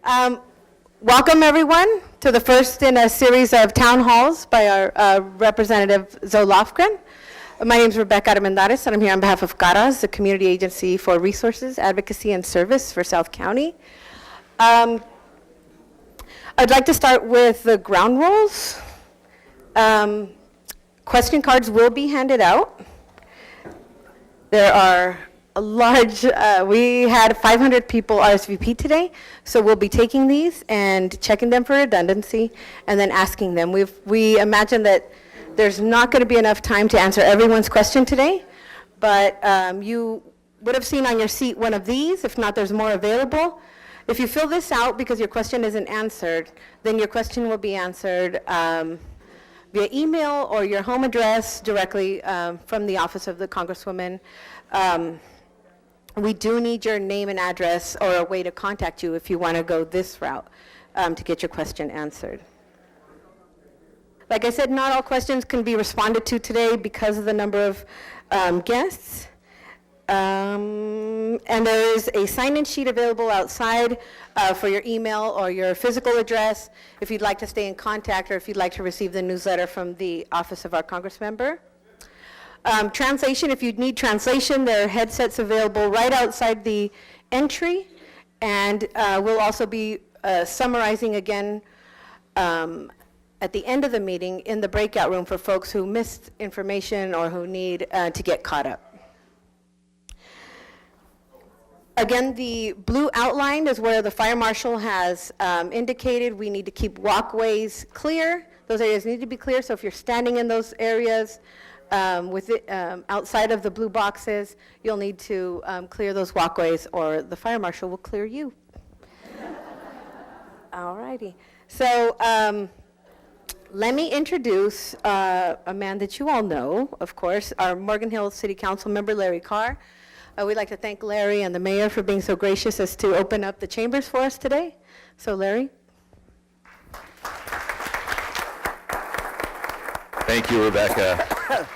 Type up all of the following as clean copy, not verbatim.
Welcome, everyone, to the first in a series of town halls by our Representative Zoe Lofgren. My name is Rebecca Armendariz, and I'm here on behalf of CARAS, the Community Agency for Resources, Advocacy, and Service for South County. I'd like to start with the ground rules. Question cards will be handed out. There are a large, we had 500 people RSVP today, so we'll be taking these and checking them for redundancy and then asking them. We imagine that there's not going to be enough time to answer everyone's question today, but you would have seen on your seat one of these. If not, there's more available. If you fill this out because your question isn't answered, then your question will be answered via email or your home address directly from the office of the Congresswoman. We do need your name and address or a way to contact you if you want to go this route to get your question answered. Like I said, not all questions can be responded to today because of the number of guests. And there is a sign-in sheet available outside for your email or your physical address if you'd like to stay in contact or if you'd like to receive the newsletter from the office of our Congressmember. Translation, if you need translation, there are headsets available right outside the entry, and we'll also be summarizing again at the end of the meeting in the breakout room for folks who missed information or who need to get caught up. Again, the blue outline is where the fire marshal has indicated we need to keep walkways clear. Those areas need to be clear, so if you're standing in those areas, outside of the blue boxes, you'll need to clear those walkways or the fire marshal will clear you. All righty. So let me introduce a man that you all know, of course, our Morgan Hill City Council member, Larry Carr. We'd like to thank Larry and the mayor for being so gracious as to open up the chambers for us today. So Larry. Thank you, Rebecca.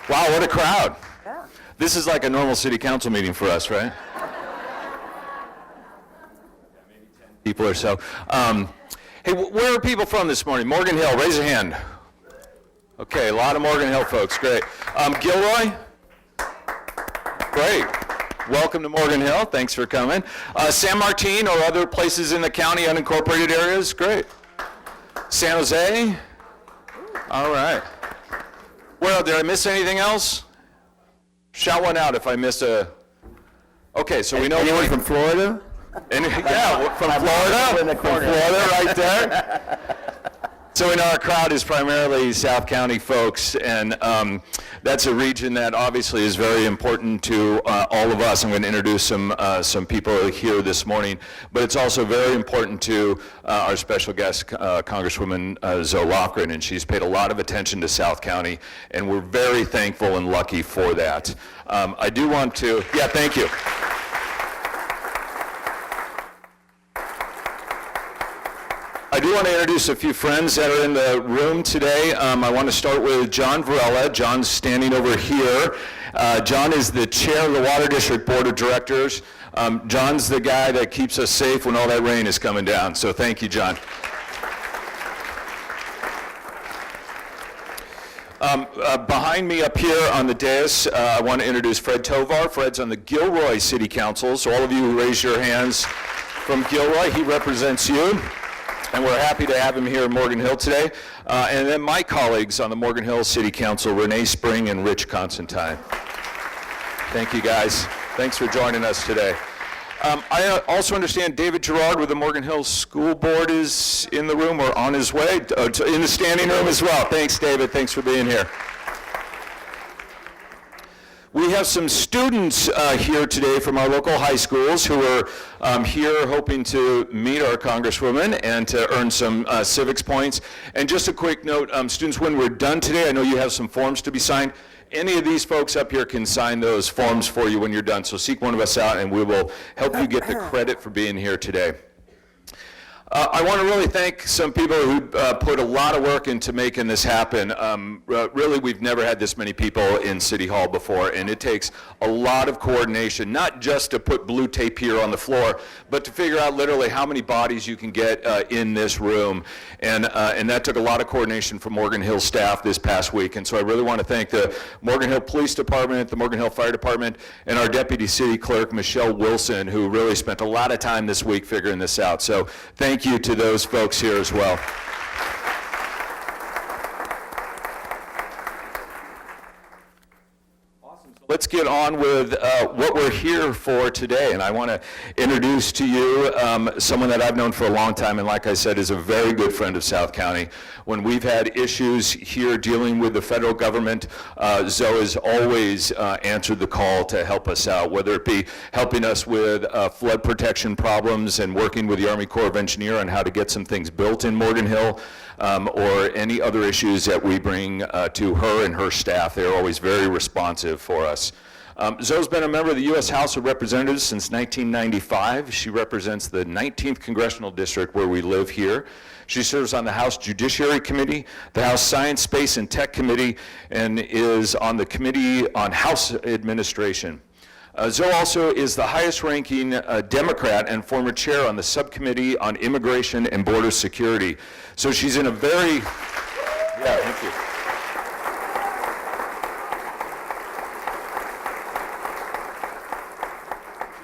Wow, what a crowd. Yeah. This is like a normal city council meeting for us, right? Maybe 10 people or so. Hey, where are people from this morning? Morgan Hill, raise a hand. Okay, a lot of Morgan Hill folks, great. Gilroy? Great. Welcome to Morgan Hill, thanks for coming. San Martin or other places in the county, unincorporated areas, great. San Jose? All right. Well, did I miss anything else? Shout one out if I missed a... Okay, so we know... Anyone from Florida? Yeah, from Florida. From Florida, right there. So we know our crowd is primarily South County folks, and that's a region that obviously is very important to all of us. I'm going to introduce some people here this morning, but it's also very important to our special guest, Congresswoman Zoe Lofgren, and she's paid a lot of attention to South County, and we're very thankful and lucky for that. I do want to, yeah, thank you. I do want to introduce a few friends that are in the room today. I want to start with John Varela. John's standing over here. John is the chair of the Water District Board of Directors. John's the guy that keeps us safe when all that rain is coming down. So thank you, John. Behind me up here on the dais, I want to introduce Fred Tovar. Fred's on the Gilroy City Council. So all of you who raise your hands from Gilroy, he represents you. And we're happy to have him here in Morgan Hill today. And then my colleagues on the Morgan Hill City Council, Renee Spring and Rich Constantine. Thank you, guys. Thanks for joining us today. I also understand David Gerard with the Morgan Hill School Board is in the room or on his way, in the standing room as well. Thanks, David. Thanks for being here. We have some students here today from our local high schools who are here hoping to meet our Congresswoman and to earn some civics points. And just a quick note, students, when we're done today, I know you have some forms to be signed. Any of these folks up here can sign those forms for you when you're done. So seek one of us out and we will help you get the credit for being here today. I want to really thank some people who put a lot of work into making this happen. Really, we've never had this many people in City Hall before, and it takes a lot of coordination, not just to put blue tape here on the floor, but to figure out literally how many bodies you can get in this room. And that took a lot of coordination from Morgan Hill staff this past week. And so I really want to thank the Morgan Hill Police Department, the Morgan Hill Fire Department, and our Deputy City Clerk, Michelle Wilson, who really spent a lot of time this week figuring this out. So thank you to those folks here as well. Let's get on with what we're here for today. And I want to introduce to you someone that I've known for a long time, and like I said, is a very good friend of South County. When we've had issues here dealing with the federal government, Zoe has always answered the call to help us out, whether it be helping us with flood protection problems and working with the Army Corps of Engineers on how to get some things built in Morgan Hill, or any other issues that we bring to her and her staff. They're always very responsive for us. Zoe's been a member of the U.S. House of Representatives since 1995. She represents the 19th Congressional District where we live here. She serves on the House Judiciary Committee, the House Science, Space, and Tech Committee, and is on the Committee on House Administration. Zoe also is the highest-ranking Democrat and former chair on the Subcommittee on Immigration and Border Security. So she's in a very, thank you.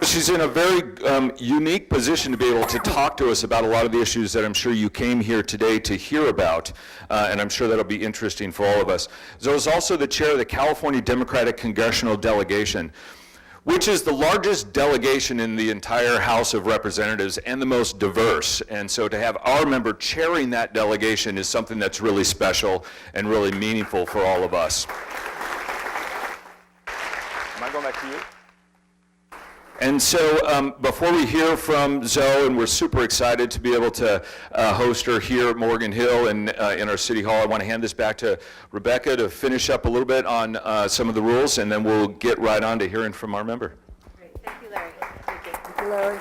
She's in a very unique position to be able to talk to us about a lot of the issues that I'm sure you came here today to hear about, and I'm sure that'll be interesting for all of us. Zoe is also the chair of the California Democratic Congressional Delegation, which is the largest delegation in the entire House of Representatives and the most diverse. And so to have our member chairing that delegation is something that's really special and really meaningful for all of us. Am I going back to you? And so before we hear from Zoe, and we're super excited to be able to host her here at Morgan Hill and in our City Hall, I want to hand this back to Rebecca to finish up a little bit on some of the rules, and then we'll get right on to hearing from our member. Great. Thank you, Larry. Thank you. Thank you, Larry.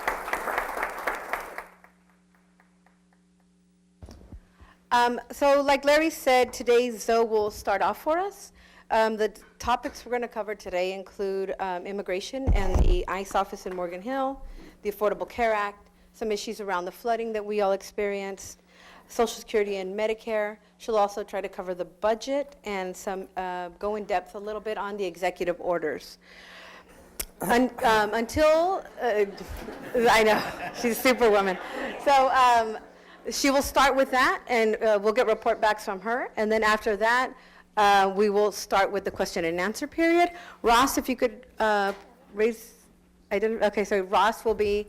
So like Larry said, today Zoe will start off for us. The topics we're going to cover today include immigration and the ICE office in Morgan Hill, the Affordable Care Act, some issues around the flooding that we all experienced, Social Security and Medicare. She'll also try to cover the budget and go in depth a little bit on the executive orders. Until, I know, she's a superwoman. So she will start with that, and we'll get report backs from her. And then after that, we will start with the question and answer period. Ross, if you could raise, okay, so Ross will be,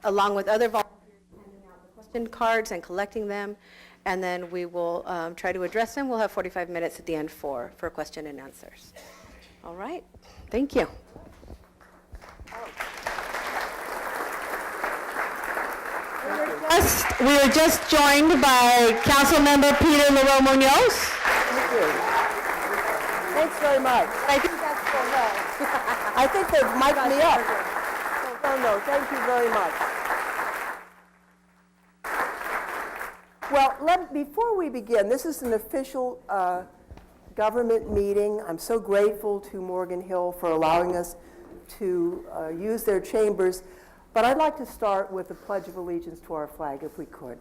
along with other volunteers, handing out the question cards and collecting them, and then we will try to address them. We'll have 45 minutes at the end for question and answers. All right, thank you. We were just joined by Councilmember Peter Leroy Munoz. Thank you. Thanks very much. I think that's for her. I think they've mic'd me up. No, thank you very much. Well, before we begin, this is an official government meeting. I'm so grateful to Morgan Hill for allowing us to use their chambers. But I'd like to start with the Pledge of Allegiance to our flag, if we could.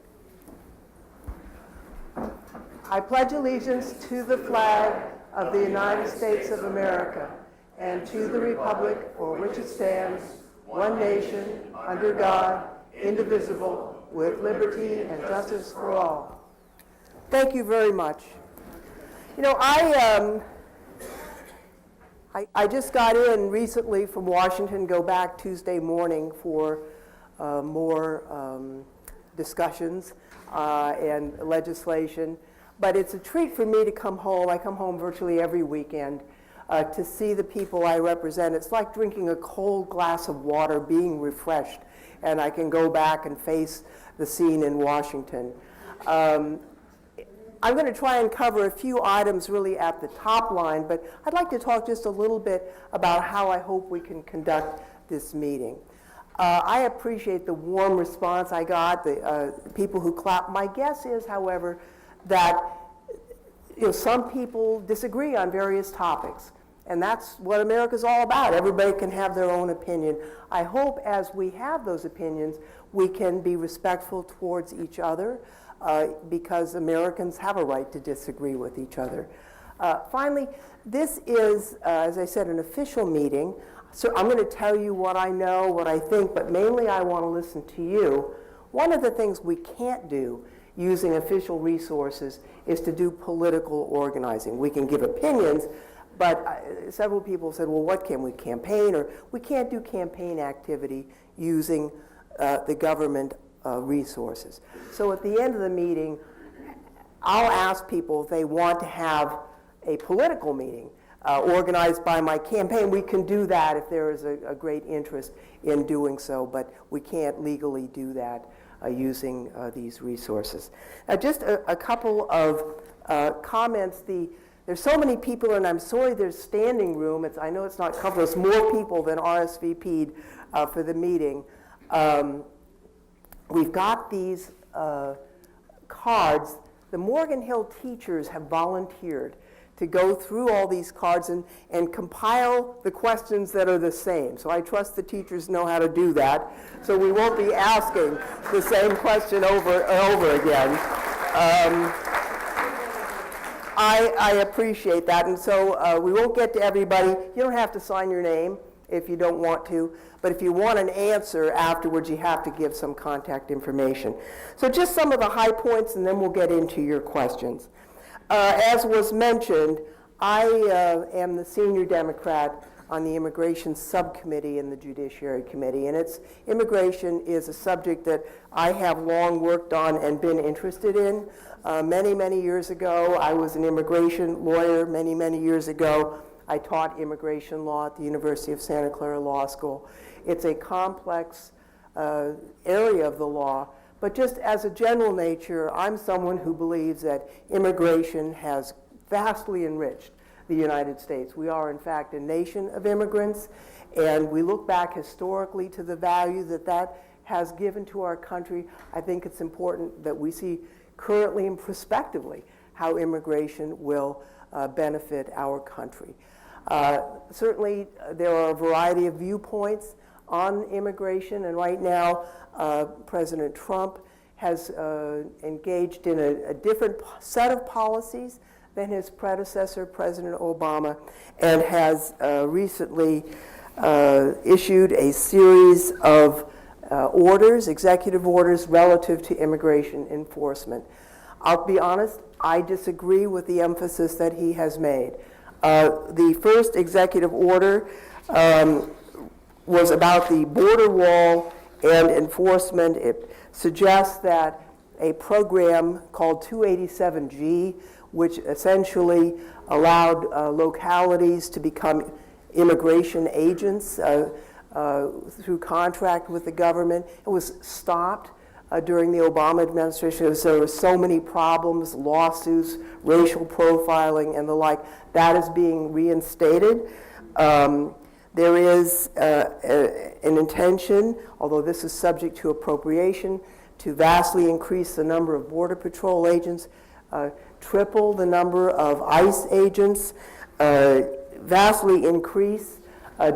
I pledge allegiance to the flag of the United States of America and to the republic for which it stands, one nation, under God, indivisible, with liberty and justice for all. Thank you very much. You know, I just got in recently from Washington, go back Tuesday morning for more discussions and legislation. But it's a treat for me to come home. I come home virtually every weekend to see the people I represent. It's like drinking a cold glass of water, being refreshed, and I can go back and face the scene in Washington. I'm going to try and cover a few items really at the top line, but I'd like to talk just a little bit about how I hope we can conduct this meeting. I appreciate the warm response I got, the people who clapped. My guess is, however, that some people disagree on various topics, and that's what America's all about. Everybody can have their own opinion. I hope as we have those opinions, we can be respectful towards each other, because Americans have a right to disagree with each other. Finally, this is, as I said, an official meeting. So I'm going to tell you what I know, what I think, but mainly I want to listen to you. One of the things we can't do using official resources is to do political organizing. We can give opinions, but several people said, well, what can we campaign? Or we can't do campaign activity using the government resources. So at the end of the meeting, I'll ask people if they want to have a political meeting organized by my campaign. We can do that if there is a great interest in doing so, but we can't legally do that using these resources. Now, just a couple of comments. There's so many people, and I'm sorry there's standing room. I know it's not comfortable. There's more people than RSVP'd for the meeting. We've got these cards. The Morgan Hill teachers have volunteered to go through all these cards and compile the questions that are the same. So I trust the teachers know how to do that. So we won't be asking the same question over and over again. I appreciate that. And so we won't get to everybody. You don't have to sign your name if you don't want to. But if you want an answer afterwards, you have to give some contact information. So just some of the high points, and then we'll get into your questions. As was mentioned, I am the senior Democrat on the Immigration Subcommittee in the Judiciary Committee, and immigration is a subject that I have long worked on and been interested in. Many, many years ago, I was an immigration lawyer. Many, many years ago, I taught immigration law at the University of Santa Clara Law School. It's a complex area of the law. But just as a general nature, I'm someone who believes that immigration has vastly enriched the United States. We are, in fact, a nation of immigrants, and we look back historically to the value that has given to our country. I think it's important that we see currently and prospectively how immigration will benefit our country. Certainly, there are a variety of viewpoints on immigration, and right now, President Trump has engaged in a different set of policies than his predecessor, President Obama, and has recently issued a series of orders, executive orders, relative to immigration enforcement. I'll be honest, I disagree with the emphasis that he has made. The first executive order was about the border wall and enforcement. It suggests that a program called 287G, which essentially allowed localities to become immigration agents through contract with the government, it was stopped during the Obama administration. There were so many problems, lawsuits, racial profiling, and the like. That is being reinstated. There is an intention, although this is subject to appropriation, to vastly increase the number of Border Patrol agents, triple the number of ICE agents, vastly increase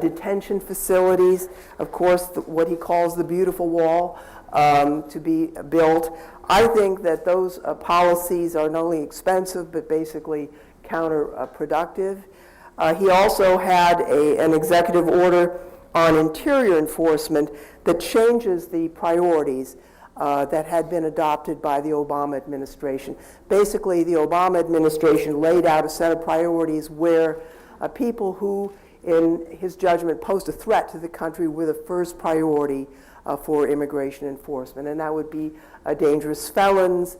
detention facilities, of course, what he calls the beautiful wall to be built. I think that those policies are not only expensive, but basically counterproductive. He also had an executive order on interior enforcement that changes the priorities that had been adopted by the Obama administration. Basically, the Obama administration laid out a set of priorities where people who, in his judgment, posed a threat to the country were the first priority for immigration enforcement, and that would be dangerous felons,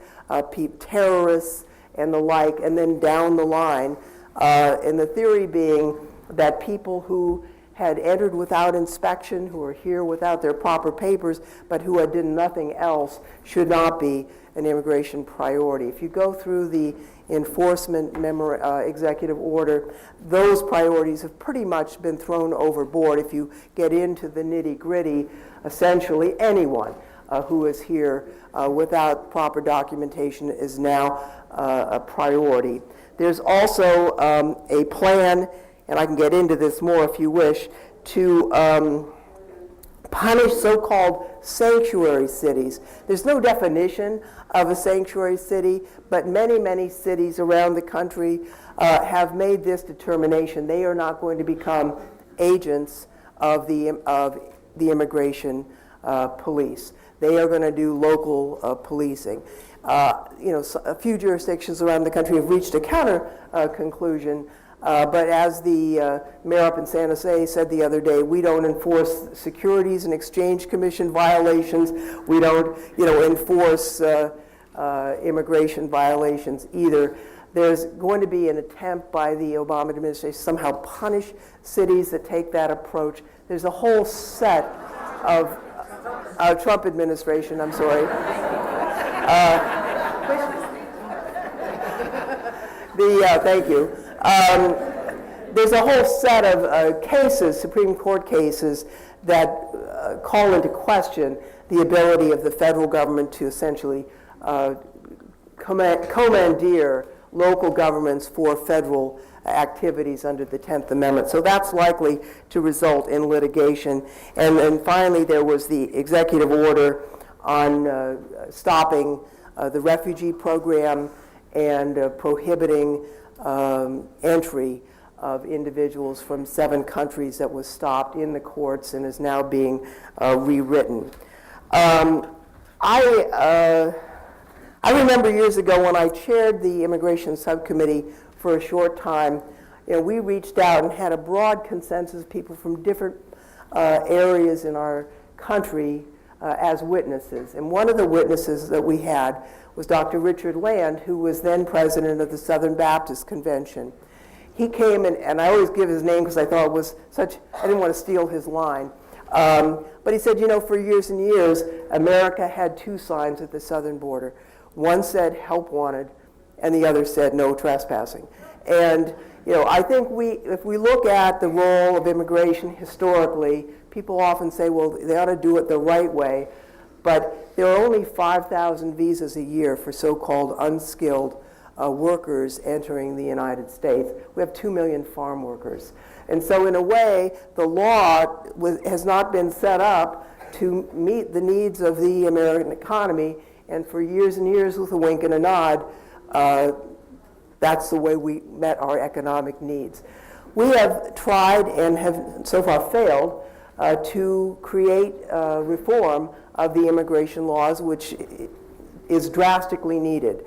terrorists, and the like, and then down the line. And the theory being that people who had entered without inspection, who are here without their proper papers, but who had done nothing else, should not be an immigration priority. If you go through the enforcement executive order, those priorities have pretty much been thrown overboard. If you get into the nitty-gritty, essentially anyone who is here without proper documentation is now a priority. There's also a plan, and I can get into this more if you wish, to punish so-called sanctuary cities. There's no definition of a sanctuary city, but many, many cities around the country have made this determination. They are not going to become agents of the immigration police. They are going to do local policing. A few jurisdictions around the country have reached a counter conclusion. But as the mayor up in San Jose said the other day, we don't enforce Securities and Exchange Commission violations. We don't, enforce immigration violations either. There's going to be an attempt by the Obama administration to somehow punish cities that take that approach. There's a whole set of Trump administration, I'm sorry. Thank you. There's a whole set of cases, Supreme Court cases, that call into question the ability of the federal government to essentially commandeer local governments for federal activities under the 10th Amendment. So that's likely to result in litigation. And then finally, there was the executive order on stopping the refugee program and prohibiting entry of individuals from 7 countries that was stopped in the courts and is now being rewritten. I remember years ago when I chaired the immigration subcommittee for a short time, we reached out and had a broad consensus of people from different areas in our country as witnesses. And one of the witnesses that we had was Dr. Richard Land, who was then president of the Southern Baptist Convention. He came in, and I always give his name because I thought it was I didn't want to steal his line. But he said, for years and years, America had 2 signs at the southern border. One said, help wanted, and the other said, no trespassing. And, I think if we look at the role of immigration historically, people often say, well, they ought to do it the right way. But there are only 5,000 visas a year for so-called unskilled workers entering the United States. We have 2 million farm workers. And so in a way, the law has not been set up to meet the needs of the American economy. And for years and years, with a wink and a nod, that's the way we met our economic needs. We have tried and have so far failed to create reform of the immigration laws, which is drastically needed.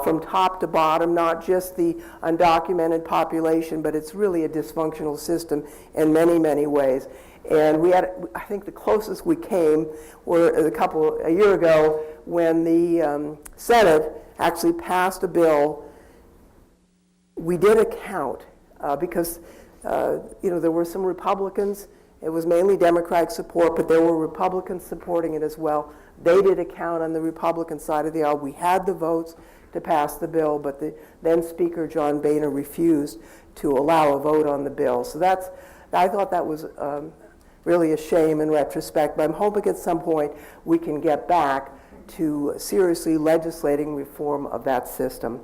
From top to bottom, not just the undocumented population, but it's really a dysfunctional system in many, many ways. And we had, I think the closest we came were a year ago when the Senate actually passed a bill. We did a count because there were some Republicans. It was mainly Democratic support, but there were Republicans supporting it as well. They did a count on the Republican side of the aisle. We had the votes to pass the bill, but the then Speaker John Boehner refused to allow a vote on the bill. So I thought that was really a shame in retrospect, but I'm hoping at some point we can get back to seriously legislating reform of that system.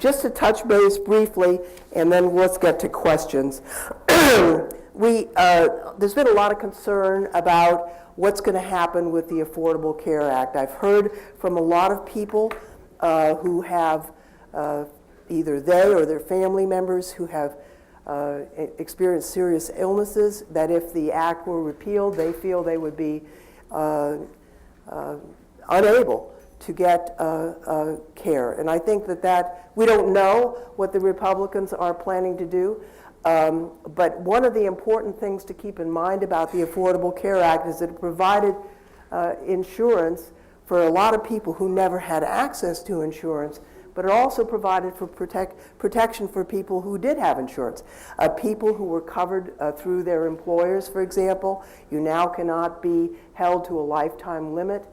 Just to touch base briefly, and then let's get to questions. There's been a lot of concern about what's going to happen with the Affordable Care Act. I've heard from a lot of people who have either they or their family members who have experienced serious illnesses, that if the act were repealed, they feel they would be unable to get care. And I think that we don't know what the Republicans are planning to do, but one of the important things to keep in mind about the Affordable Care Act is that it provided insurance for a lot of people who never had access to insurance but it also provided for protection for people who did have insurance. People who were covered through their employers, for example, you now cannot be held to a lifetime limit,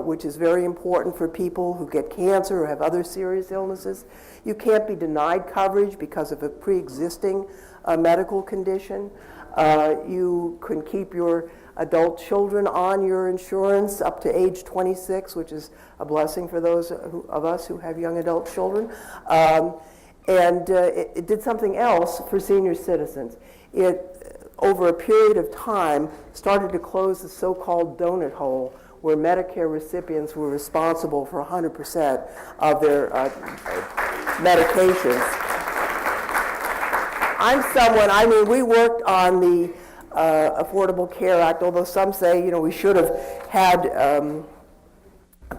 which is very important for people who get cancer or have other serious illnesses. You can't be denied coverage because of a pre-existing medical condition. You can keep your adult children on your insurance up to age 26, which is a blessing for those of us who have young adult children. It did something else for senior citizens. It, over a period of time, started to close the so-called donut hole where Medicare recipients were responsible for 100% of their medications. We worked on the Affordable Care Act, although some say, we should have had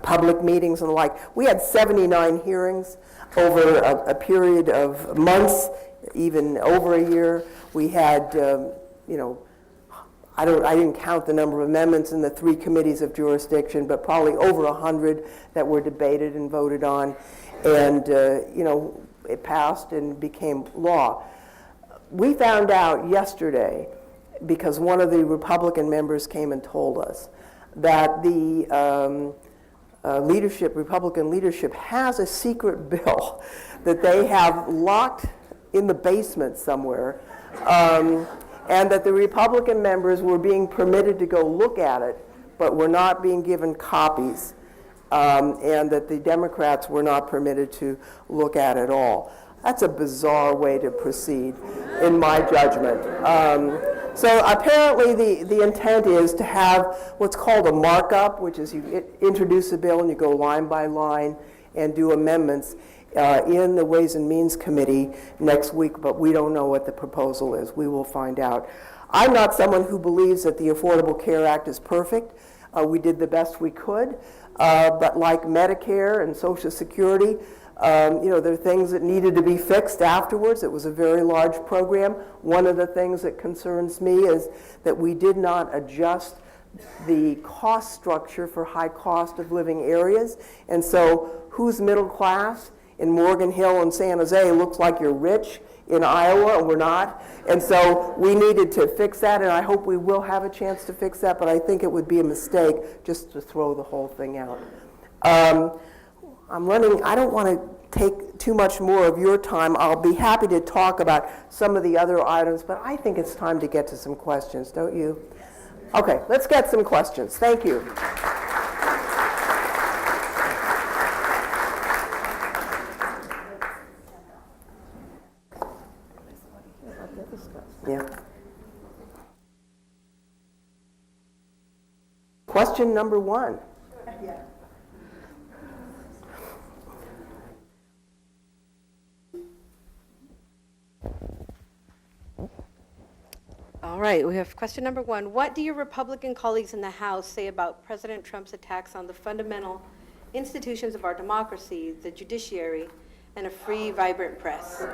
public meetings and the like. We had 79 hearings over a period of months, even over a year. We had, I didn't count the number of amendments in the 3 committees of jurisdiction, but probably over 100 that were debated and voted on. And, it passed and became law. We found out yesterday, because one of the Republican members came and told us, that the Republican leadership has a secret bill that they have locked in the basement somewhere, and that the Republican members were being permitted to go look at it, but were not being given copies, and that the Democrats were not permitted to look at it all. That's a bizarre way to proceed, in my judgment. So apparently the intent is to have what's called a markup, which is you introduce a bill and you go line by line and do amendments in the Ways and Means Committee next week, but we don't know what the proposal is. We will find out. I'm not someone who believes that the Affordable Care Act is perfect. We did the best we could, but like Medicare and Social Security, there are things that needed to be fixed afterwards. It was a very large program. One of the things that concerns me is that we did not adjust the cost structure for high cost of living areas. And so who's middle class in Morgan Hill and San Jose looks like you're rich in Iowa, and we're not. And so we needed to fix that, and I hope we will have a chance to fix that, but I think it would be a mistake just to throw the whole thing out. I'm running, I don't want to take too much more of your time. I'll be happy to talk about some of the other items, but I think it's time to get to some questions, don't you? Okay, let's get some questions. Thank you. Yeah. Question number 1. All right, we have question number 1. What do your Republican colleagues in the House say about President Trump's attacks on the fundamental institutions of our democracy, the judiciary, and a free, vibrant press?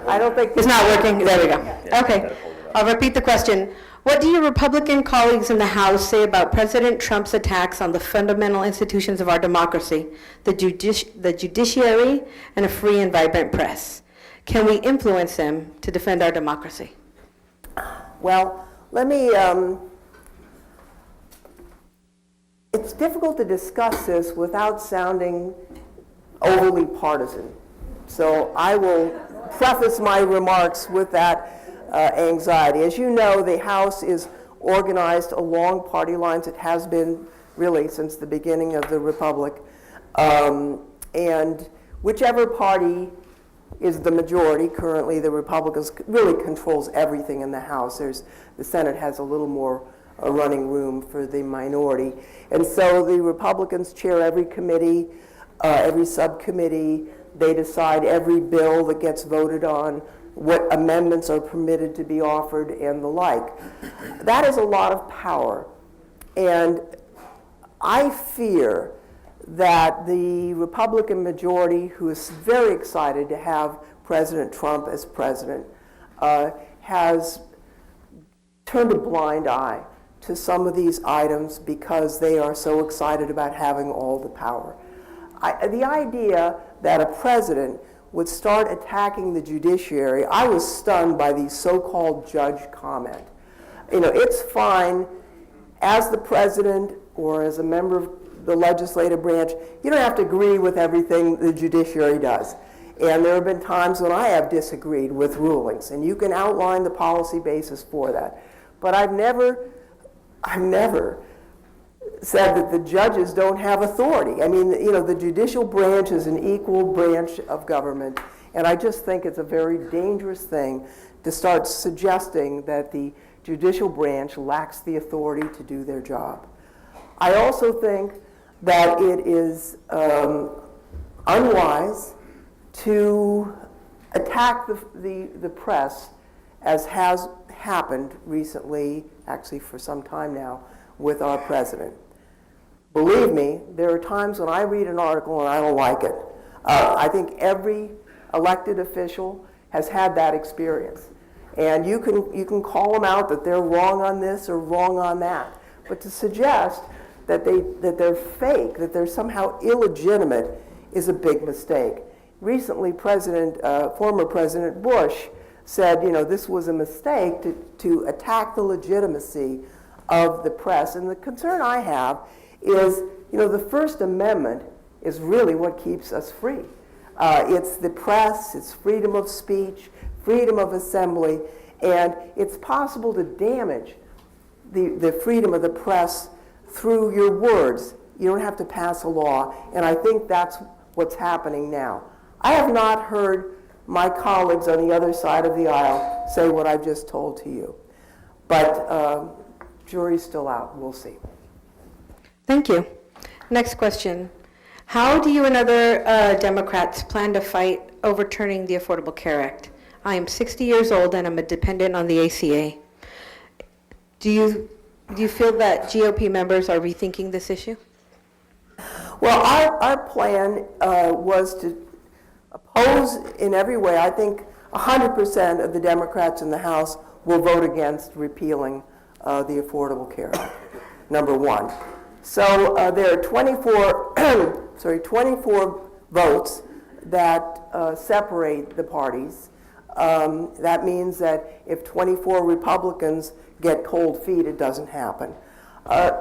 I don't think It's not working. There we go. Okay, I'll repeat the question. What do your Republican colleagues in the House say about President Trump's attacks on the fundamental institutions of our democracy, the judiciary, and a free and vibrant press? Can we influence them to defend our democracy? Well, let me, it's difficult to discuss this without sounding overly partisan. So I will preface my remarks with that anxiety. As you know, the House is organized along party lines. It has been really since the beginning of the Republic. And whichever party is the majority, currently the Republicans, really controls everything in the House. The Senate has a little more running room for the minority. And so the Republicans chair every committee, every subcommittee. They decide every bill that gets voted on, what amendments are permitted to be offered, and the like. That is a lot of power. And I fear that the Republican majority, who is very excited to have President Trump as president, has turned a blind eye to some of these items because they are so excited about having all the power. The idea that a president would start attacking the judiciary, I was stunned by the so-called judge comment. You know, it's fine as the president or as a member of the legislative branch, you don't have to agree with everything the judiciary does. And there have been times when I have disagreed with rulings, and you can outline the policy basis for that. But I've never said that the judges don't have authority. I mean, you know, the judicial branch is an equal branch of government, and I just think it's a very dangerous thing to start suggesting that the judicial branch lacks the authority to do their job. I also think that it is unwise to attack the press, as has happened recently, actually for some time now, with our president. Believe me, there are times when I read an article and I don't like it. I think every elected official has had that experience. And you can call them out that they're wrong on this or wrong on that. But to suggest that they're fake, that they're somehow illegitimate, is a big mistake. Recently, former President Bush said, you know, this was a mistake to attack the legitimacy of the press. And the concern I have is, you know, the First Amendment is really what keeps us free. It's the press, it's freedom of speech, freedom of assembly, and it's possible to damage the freedom of the press through your words. You don't have to pass a law, and I think that's what's happening now. I have not heard my colleagues on the other side of the aisle say what I've just told to you, but jury's still out. We'll see. Thank you. Next question. How do you and other Democrats plan to fight overturning the Affordable Care Act? I am 60 years old and I'm a dependent on the ACA. Do you feel that GOP members are rethinking this issue? Well, our plan was to oppose in every way. I think 100% of the Democrats in the House will vote against repealing the Affordable Care Act, number one. So there are 24 votes that separate the parties. That means that if 24 Republicans get cold feet, it doesn't happen.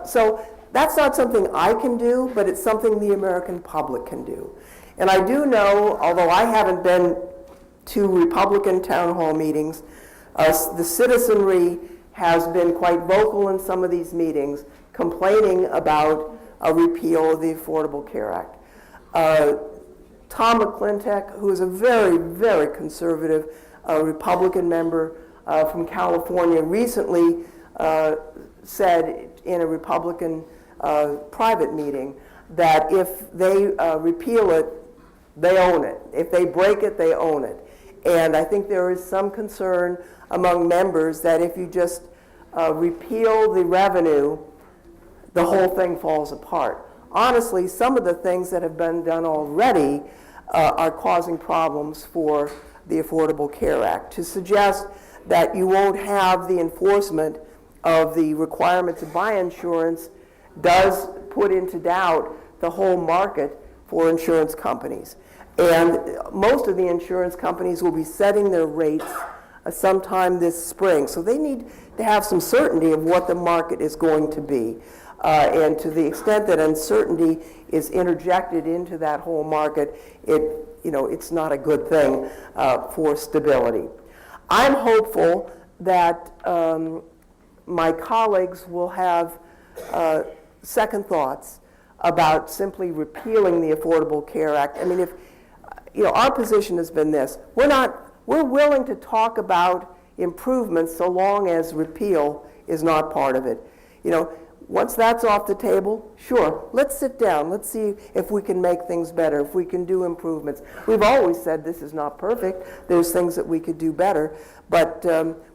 So that's not something I can do, but it's something the American public can do. And I do know, although I haven't been to Republican town hall meetings, the citizenry has been quite vocal in some of these meetings, complaining about a repeal of the Affordable Care Act. Tom McClintock, who is a very, very conservative Republican member from California, recently said in a Republican private meeting that if they repeal it, they own it. If they break it, they own it. And I think there is some concern among members that if you just repeal the revenue, the whole thing falls apart. Honestly, some of the things that have been done already are causing problems for the Affordable Care Act. To suggest that you won't have the enforcement of the requirement to buy insurance does put into doubt the whole market for insurance companies. And most of the insurance companies will be setting their rates sometime this spring. So they need to have some certainty of what the market is going to be. And to the extent that uncertainty is interjected into that whole market, it's not a good thing for stability. I'm hopeful that my colleagues will have second thoughts about simply repealing the Affordable Care Act. I mean, our position has been this: we're willing to talk about improvements so long as repeal is not part of it. Once that's off the table, sure, let's sit down. Let's see if we can make things better, if we can do improvements. We've always said this is not perfect. There's things that we could do better, but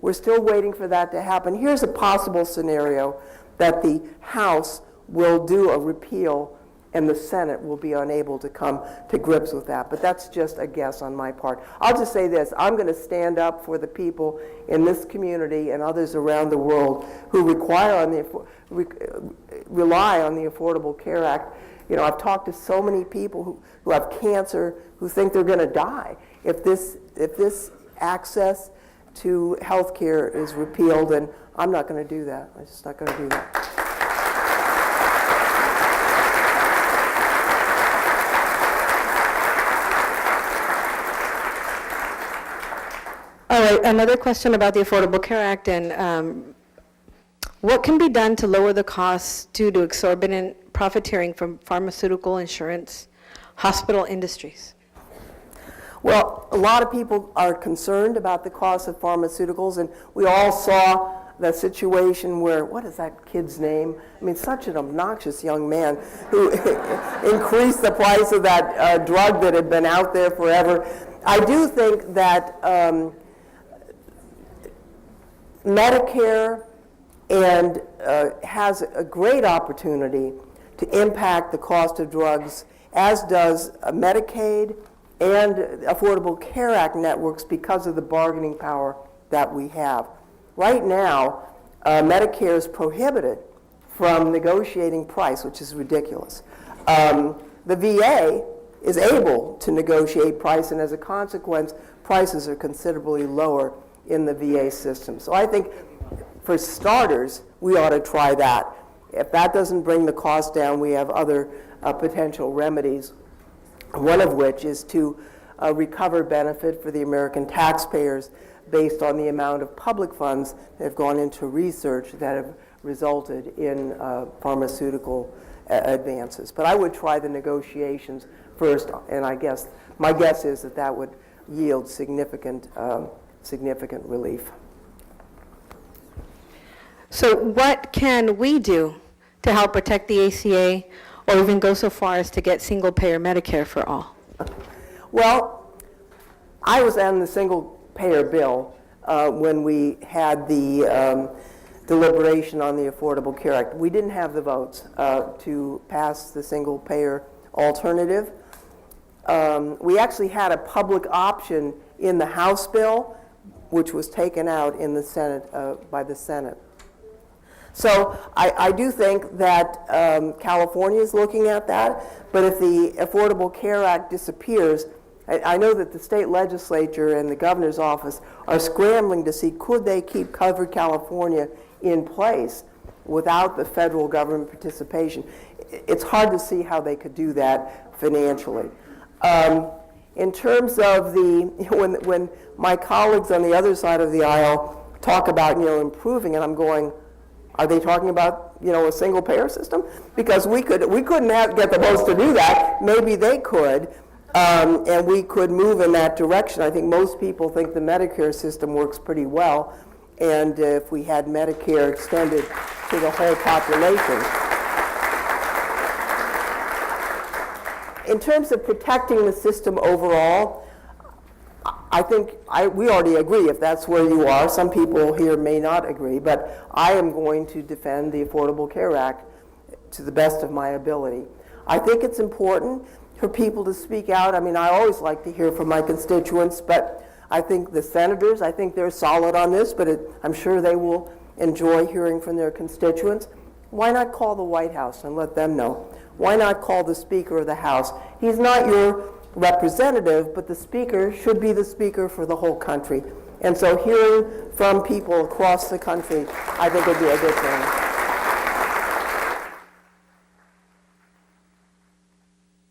we're still waiting for that to happen. Here's a possible scenario that the House will do a repeal and the Senate will be unable to come to grips with that. But that's just a guess on my part. I'll just say this: I'm going to stand up for the people in this community and others around the world who rely on the Affordable Care Act I've talked to so many people who have cancer who think they're going to die if this access to health care is repealed, and I'm not going to do that. I'm just not going to do that. All right, another question about the Affordable Care Act, and what can be done to lower the costs due to exorbitant profiteering from pharmaceutical, insurance, hospital industries? Well, a lot of people are concerned about the cost of pharmaceuticals, and we all saw the situation where, what is that kid's name? I mean, such an obnoxious young man who increased the price of that drug that had been out there forever. I do think that Medicare has a great opportunity to impact the cost of drugs, as does Medicaid and Affordable Care Act networks, because of the bargaining power that we have. Right now, Medicare is prohibited from negotiating price, which is ridiculous. The VA is able to negotiate price, and as a consequence, prices are considerably lower in the VA system. So I think, for starters, we ought to try that. If that doesn't bring the cost down, we have other potential remedies, one of which is to recover benefit for the American taxpayers based on the amount of public funds that have gone into research that have resulted in pharmaceutical advances. But I would try the negotiations first, and my guess is that would yield significant relief. So what can we do to help protect the ACA, or even go so far as to get single-payer Medicare for all? Well, I was on the single-payer bill when we had the deliberation on the Affordable Care Act. We didn't have the votes to pass the single-payer alternative. We actually had a public option in the House bill, which was taken out in the Senate by the Senate. So I do think that California is looking at that, but if the Affordable Care Act disappears, I know that the state legislature and the governor's office are scrambling to see, could they keep Covered California in place without the federal government participation. It's hard to see how they could do that financially. In terms of when my colleagues on the other side of the aisle talk about improving, and I'm going, are they talking about a single payer system? Because we couldn't get the votes to do that. Maybe they could, and we could move in that direction. I think most people think the Medicare system works pretty well, and if we had Medicare extended to the whole population. In terms of protecting the system overall, I think we already agree if that's where you are. Some people here may not agree, but I am going to defend the Affordable Care Act to the best of my ability. I think it's important for people to speak out. I mean, I always like to hear from my constituents, but I think the senators, I think they're solid on this, but I'm sure they will enjoy hearing from their constituents. Why not call the White House and let them know? Why not call the Speaker of the House? He's not your representative, but the Speaker should be the Speaker for the whole country. And so hearing from people across the country, I think would be a good thing.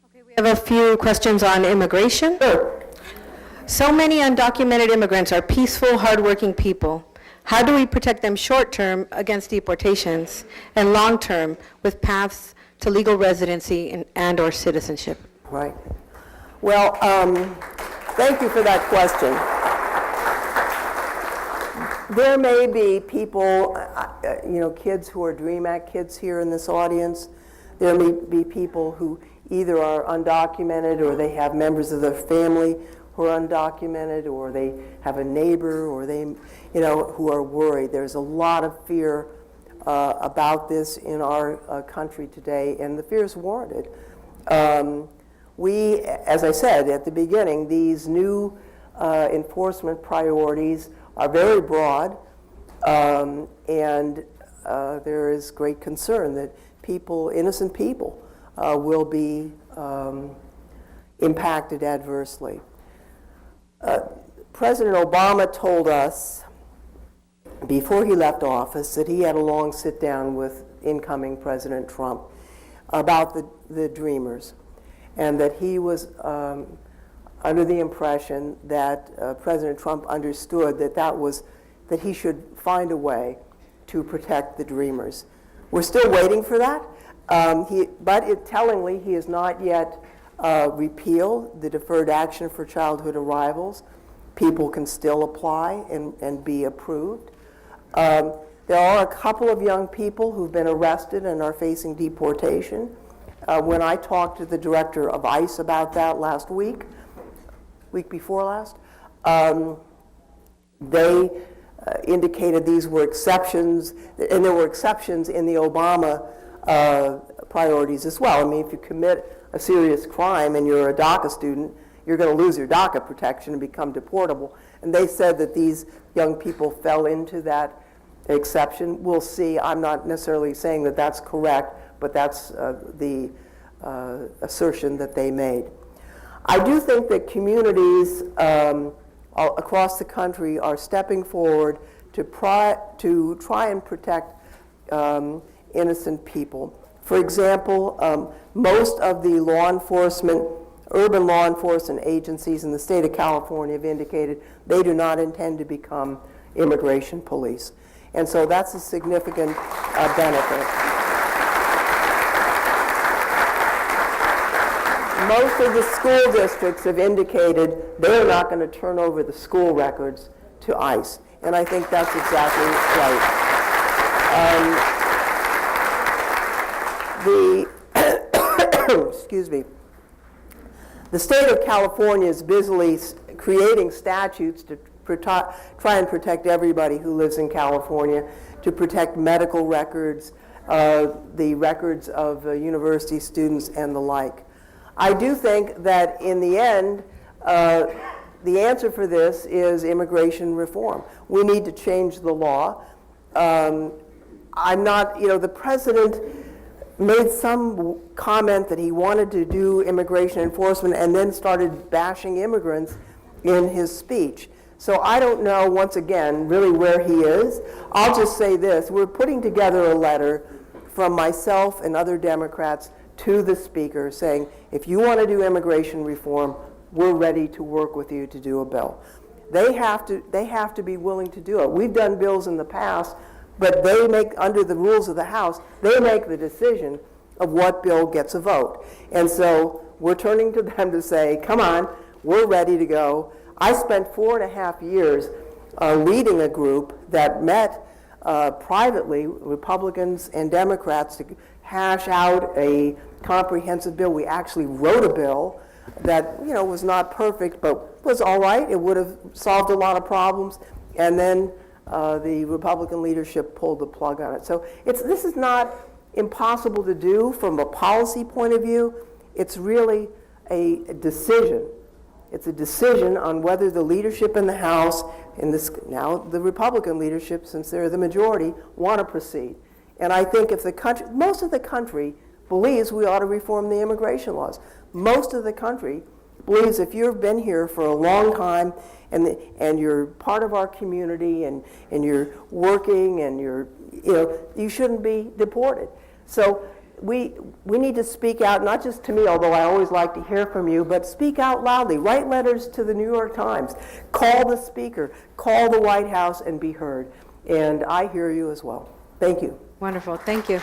Okay, we have a few questions on immigration. Sure. So many undocumented immigrants are peaceful, hardworking people. How do we protect them short-term against deportations and long-term with paths to legal residency and/or citizenship? Right. Well, thank you for that question. There may be people, kids who are DREAM Act kids here in this audience. There may be people who either are undocumented or they have members of their family who are undocumented, or they have a neighbor, or they, who are worried. There's a lot of fear about this in our country today, and the fear is warranted. We, as I said at the beginning, these new enforcement priorities are very broad, and there is great concern that innocent people, will be impacted adversely. President Obama told us before he left office that he had a long sit-down with incoming President Trump about the Dreamers, and that he was under the impression that President Trump understood that he should find a way to protect the Dreamers. We're still waiting for that, but tellingly, he has not yet repealed the Deferred Action for Childhood Arrivals. People can still apply and be approved. There are a couple of young people who've been arrested and are facing deportation. When I talked to the director of ICE about that last week before last, they indicated these were exceptions, and there were exceptions in the Obama priorities as well. I mean, if you commit a serious crime and you're a DACA student, you're going to lose your DACA protection and become deportable. And they said that these young people fell into that exception. We'll see. I'm not necessarily saying that that's correct, but that's the assertion that they made. I do think that communities across the country are stepping forward to try and protect innocent people. For example, most of the urban law enforcement agencies in the state of California have indicated they do not intend to become immigration police. And so that's a significant benefit. Most of the school districts have indicated they're not going to turn over the school records to ICE. And I think that's exactly right. Excuse me. The state of California is busily creating statutes to try and protect everybody who lives in California, to protect medical records, the records of university students, and the like. I do think that in the end, the answer for this is immigration reform. We need to change the law. The president made some comment that he wanted to do immigration enforcement and then started bashing immigrants in his speech. So I don't know, once again, really where he is. I'll just say this. We're putting together a letter from myself and other Democrats to the Speaker saying, if you want to do immigration reform, we're ready to work with you to do a bill. They have to be willing to do it. We've done bills in the past, but they make, under the rules of the House, they make the decision of what bill gets a vote. And so we're turning to them to say, come on, we're ready to go. I spent 4.5 years leading a group that met privately, Republicans and Democrats, to hash out a comprehensive bill. We actually wrote a bill that was not perfect, but was all right. It would have solved a lot of problems. And then the Republican leadership pulled the plug on it. So this is not impossible to do from a policy point of view. It's really a decision. It's a decision on whether the leadership in the House, now the Republican leadership, since they're the majority, want to proceed. And I think if most of the country believes we ought to reform the immigration laws. Most of the country believes if you've been here for a long time and you're part of our community and you're working and you shouldn't be deported. So we need to speak out, not just to me, although I always like to hear from you, but speak out loudly. Write letters to the New York Times. Call the Speaker. Call the White House and be heard. And I hear you as well. Thank you. Wonderful. Thank you.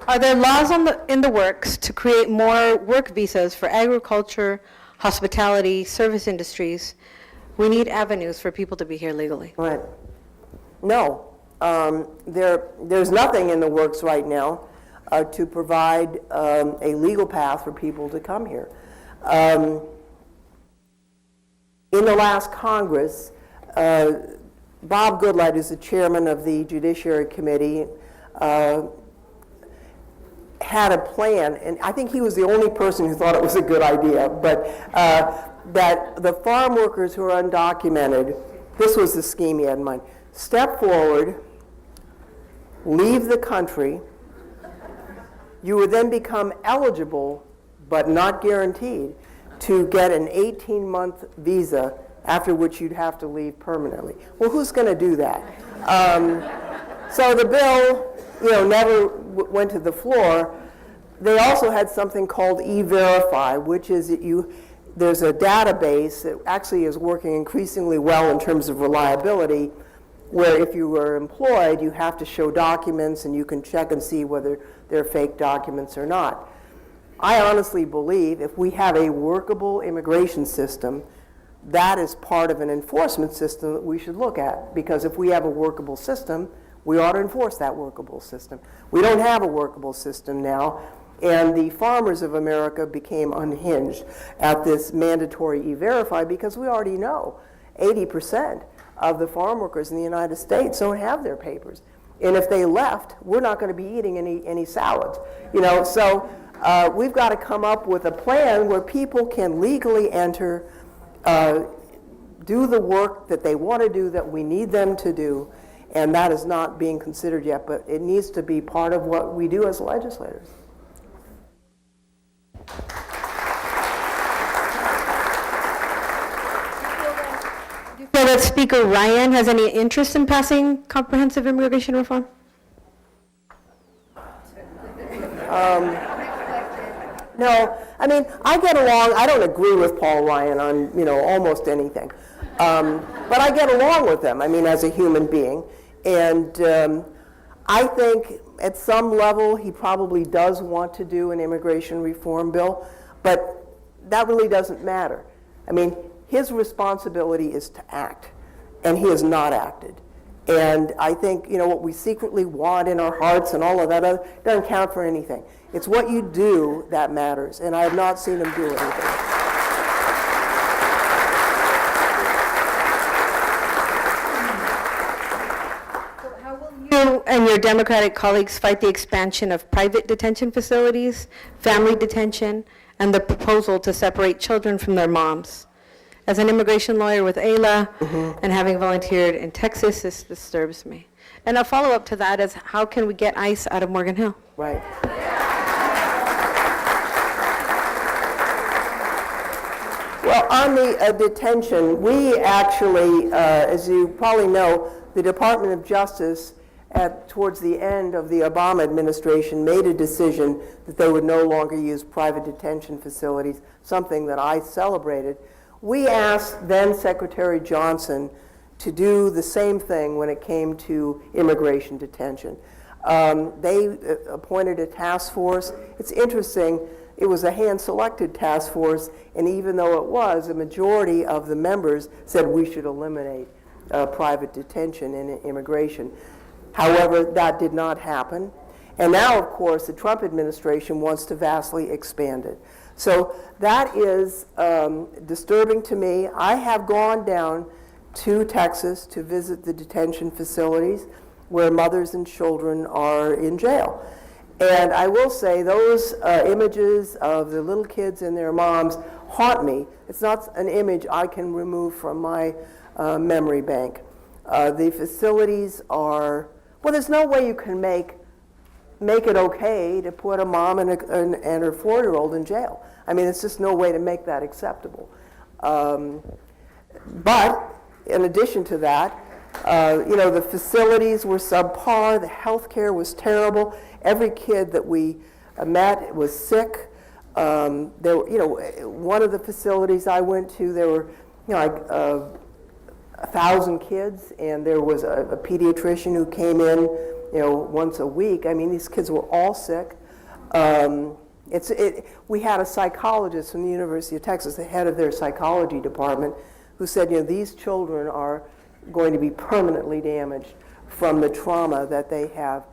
Are there laws in the works to create more work visas for agriculture, hospitality, service industries? We need avenues for people to be here legally. Right. No. There's nothing in the works right now to provide a legal path for people to come here. In the last Congress, Bob Goodlatte, who's the chairman of the Judiciary Committee, had a plan, and I think he was the only person who thought it was a good idea, but that the farm workers who are undocumented, this was the scheme he had in mind, step forward, leave the country. You would then become eligible, but not guaranteed, to get an 18-month visa, after which you'd have to leave permanently. Well, who's going to do that? So the bill, never went to the floor. They also had something called E-Verify, which is that there's a database that actually is working increasingly well in terms of reliability, where if you were employed, you have to show documents and you can check and see whether they're fake documents or not. I honestly believe if we have a workable immigration system, that is part of an enforcement system that we should look at, because if we have a workable system, we ought to enforce that workable system. We don't have a workable system now, and the farmers of America became unhinged at this mandatory E-Verify, because we already know 80% of the farm workers in the United States don't have their papers. And if they left, we're not going to be eating any salads. So we've got to come up with a plan where people can legally enter, do the work that they want to do, that we need them to do, and that is not being considered yet, but it needs to be part of what we do as legislators. Do you feel that Speaker Ryan has any interest in passing comprehensive immigration reform? No, I mean, I get along, I don't agree with Paul Ryan on, almost anything. But I get along with him, as a human being. And I think at some level he probably does want to do an immigration reform bill, but that really doesn't matter. His responsibility is to act, and he has not acted. And I think, what we secretly want in our hearts and all of that doesn't count for anything. It's what you do that matters, and I have not seen him do anything. So how will you and your Democratic colleagues fight the expansion of private detention facilities, family detention, and the proposal to separate children from their moms? As an immigration lawyer with AILA and having volunteered in Texas, this disturbs me. And a follow-up to that is, how can we get ICE out of Morgan Hill? Right. Well, on the detention, we actually, as you probably know, the Department of Justice, towards the end of the Obama administration, made a decision that they would no longer use private detention facilities, something that I celebrated. We asked then Secretary Johnson to do the same thing when it came to immigration detention. They appointed a task force. It's interesting, it was a hand-selected task force, and even though it was, a majority of the members said we should eliminate private detention in immigration. However, that did not happen. And now, of course, the Trump administration wants to vastly expand it. So that is disturbing to me. I have gone down to Texas to visit the detention facilities where mothers and children are in jail. And I will say those images of the little kids and their moms haunt me. It's not an image I can remove from my memory bank. The facilities are, well, there's no way you can make it okay to put a mom and her 4-year-old in jail. It's just no way to make that acceptable. But in addition to that, the facilities were subpar, the health care was terrible. Every kid that we met was sick. One of the facilities I went to, there were 1,000 kids, and there was a pediatrician who came in once a week. These kids were all sick. We had a psychologist from the University of Texas, the head of their psychology department, who said, these children are going to be permanently damaged from the trauma that they have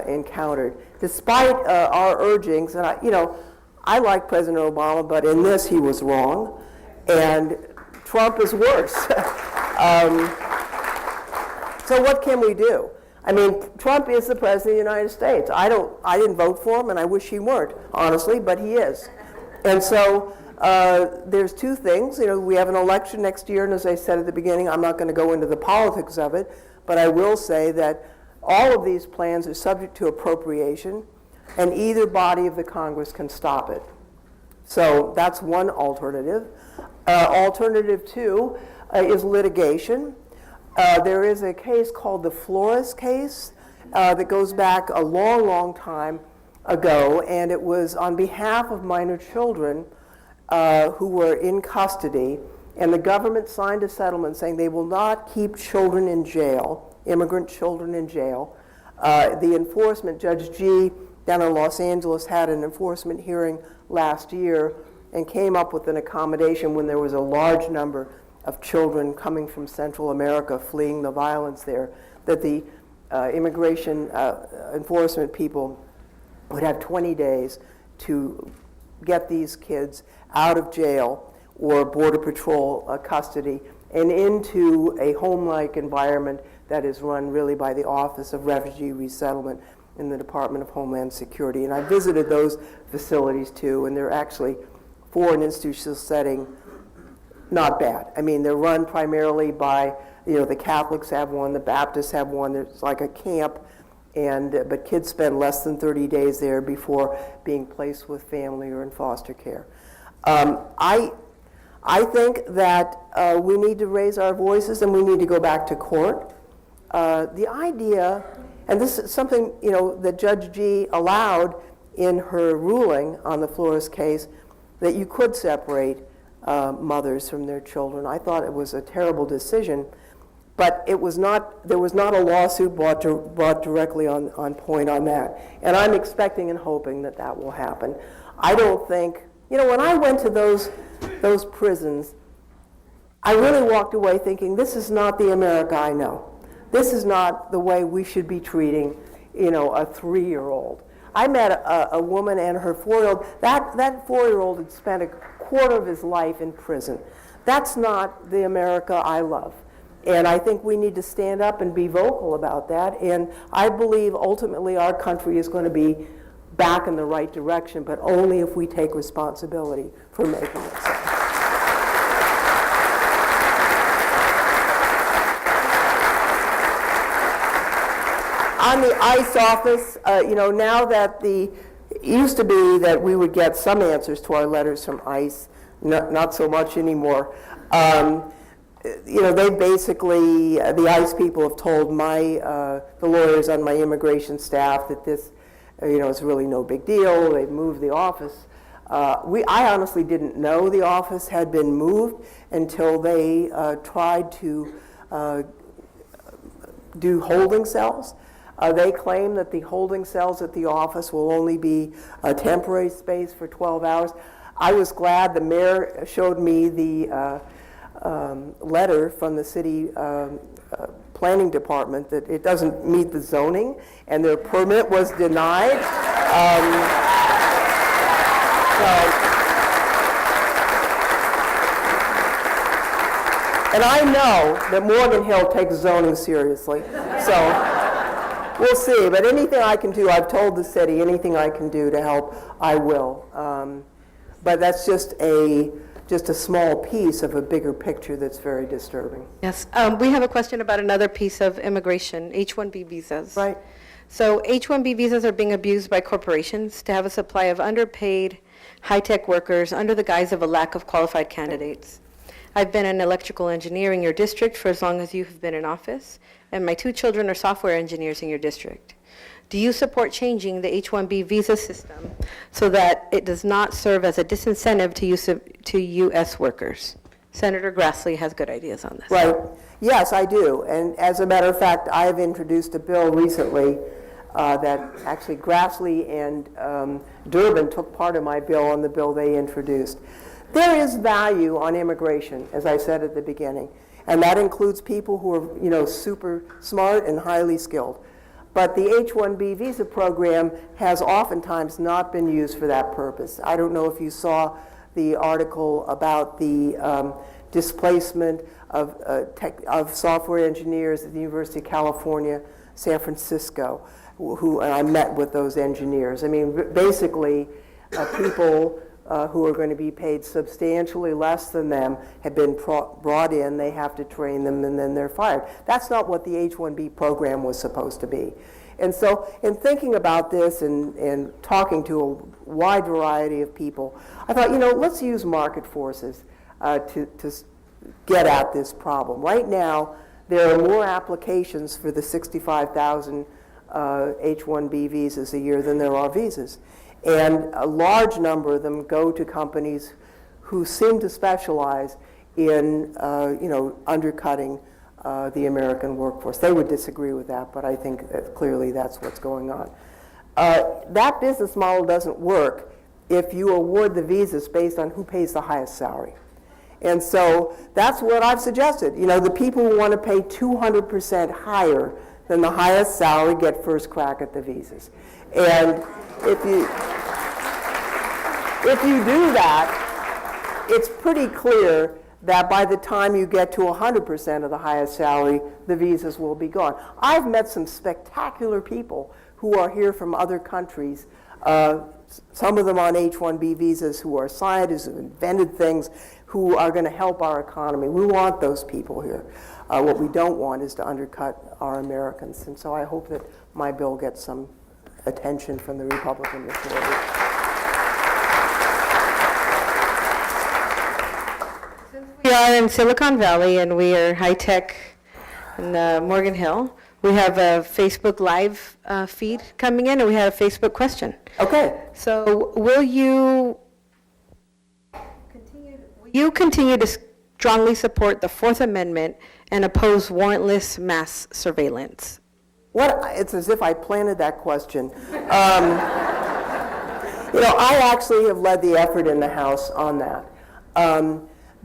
encountered. Despite our urgings, and I like President Obama, but in this he was wrong, and Trump is worse. So what can we do? Trump is the President of the United States. I didn't vote for him, and I wish he weren't, honestly, but he is. And so there's two things. We have an election next year, and as I said at the beginning, I'm not going to go into the politics of it, but I will say that All of these plans are subject to appropriation, and either body of the Congress can stop it. So that's one alternative. Alternative two is litigation. There is a case called the Flores case that goes back a long, long time ago, and it was on behalf of minor children who were in custody, and the government signed a settlement saying they will not keep children in jail, immigrant children in jail. The enforcement, Judge G down in Los Angeles had an enforcement hearing last year and came up with an accommodation when there was a large number of children coming from Central America fleeing the violence there, that the immigration enforcement people would have 20 days to get these kids out of jail or Border Patrol custody and into a home-like environment that is run really by the Office of Refugee Resettlement in the Department of Homeland Security. And I visited those facilities too, and they're actually, for an institutional setting, not bad. I mean, they're run primarily by, the Catholics have one, the Baptists have one. There's like a camp, but kids spend less than 30 days there before being placed with family or in foster care. I think that we need to raise our voices and we need to go back to court. The idea, and this is something that Judge G allowed in her ruling on the Flores case, that you could separate mothers from their children. I thought it was a terrible decision, but there was not a lawsuit brought directly on point on that. And I'm expecting and hoping that that will happen. I don't think, when I went to those prisons, I really walked away thinking, this is not the America I know. This is not the way we should be treating, a 3-year-old. I met a woman and her 4-year-old. That 4-year-old had spent a quarter of his life in prison. That's not the America I love. And I think we need to stand up and be vocal about that. And I believe ultimately our country is going to be back in the right direction, but only if we take responsibility for making it so. On the ICE office, now that it used to be that we would get some answers to our letters from ICE, not so much anymore. They basically, the ICE people have told the lawyers on my immigration staff that this, is really no big deal. They've moved the office. I honestly didn't know the office had been moved until they tried to do holding cells. They claim that the holding cells at the office will only be a temporary space for 12 hours. I was glad the mayor showed me the letter from the city planning department that it doesn't meet the zoning, and their permit was denied. And I know that Morgan Hill takes zoning seriously, so we'll see. But anything I can do, I've told the city, anything I can do to help, I will. But that's just a small piece of a bigger picture that's very disturbing. Yes, we have a question about another piece of immigration, H-1B visas. Right. So H-1B visas are being abused by corporations to have a supply of underpaid, high-tech workers under the guise of a lack of qualified candidates. I've been an electrical engineer in your district for as long as you have been in office, and my 2 children are software engineers in your district. Do you support changing the H-1B visa system so that it does not serve as a disincentive to U.S. workers? Senator Grassley has good ideas on this. Right. Yes, I do. And as a matter of fact, I have introduced a bill recently that actually Grassley and Durbin took part of my bill on the bill they introduced. There is value on immigration, as I said at the beginning, and that includes people who are, super smart and highly skilled. But the H-1B visa program has oftentimes not been used for that purpose. I don't know if you saw the article about the displacement of software engineers at the University of California, San Francisco, and I met with those engineers. I mean, basically, people who are going to be paid substantially less than them have been brought in. They have to train them, and then they're fired. That's not what the H-1B program was supposed to be. And so in thinking about this and talking to a wide variety of people, I thought, let's use market forces to get at this problem. Right now, there are more applications for the 65,000 H-1B visas a year than there are visas. And a large number of them go to companies who seem to specialize in, undercutting the American workforce. They would disagree with that, but I think that clearly that's what's going on. That business model doesn't work if you award the visas based on who pays the highest salary. And so that's what I've suggested. The people who want to pay 200% higher than the highest salary get first crack at the visas. And if you do that, it's pretty clear that by the time you get to 100% of the highest salary, the visas will be gone. I've met some spectacular people who are here from other countries, some of them on H-1B visas, who are scientists, who invented things, who are going to help our economy. We want those people here. What we don't want is to undercut our Americans. And so I hope that my bill gets some attention from the Republican majority. We are in Silicon Valley, and we are high-tech in Morgan Hill. We have a Facebook Live feed coming in, and we have a Facebook question. Okay. So will you continue to strongly support the Fourth Amendment and oppose warrantless mass surveillance? It's as if I planted that question. I actually have led the effort in the House on that.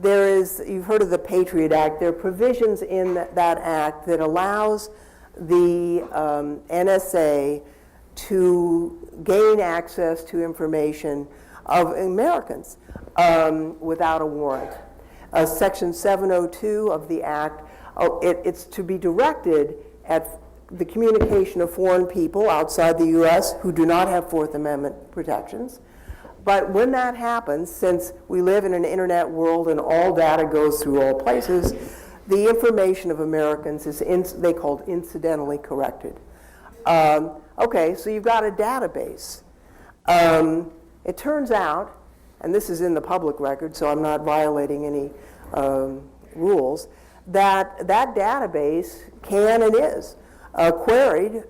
You've heard of the Patriot Act. There are provisions in that act that allows the NSA to gain access to information of Americans without a warrant. Section 702 of the act, it's to be directed at the communication of foreign people outside the U.S. who do not have Fourth Amendment protections. But when that happens, since we live in an internet world and all data goes through all places, the information of Americans is they called incidentally corrected. Okay, so you've got a database. It turns out, and this is in the public record, so I'm not violating any rules, that database can and is queried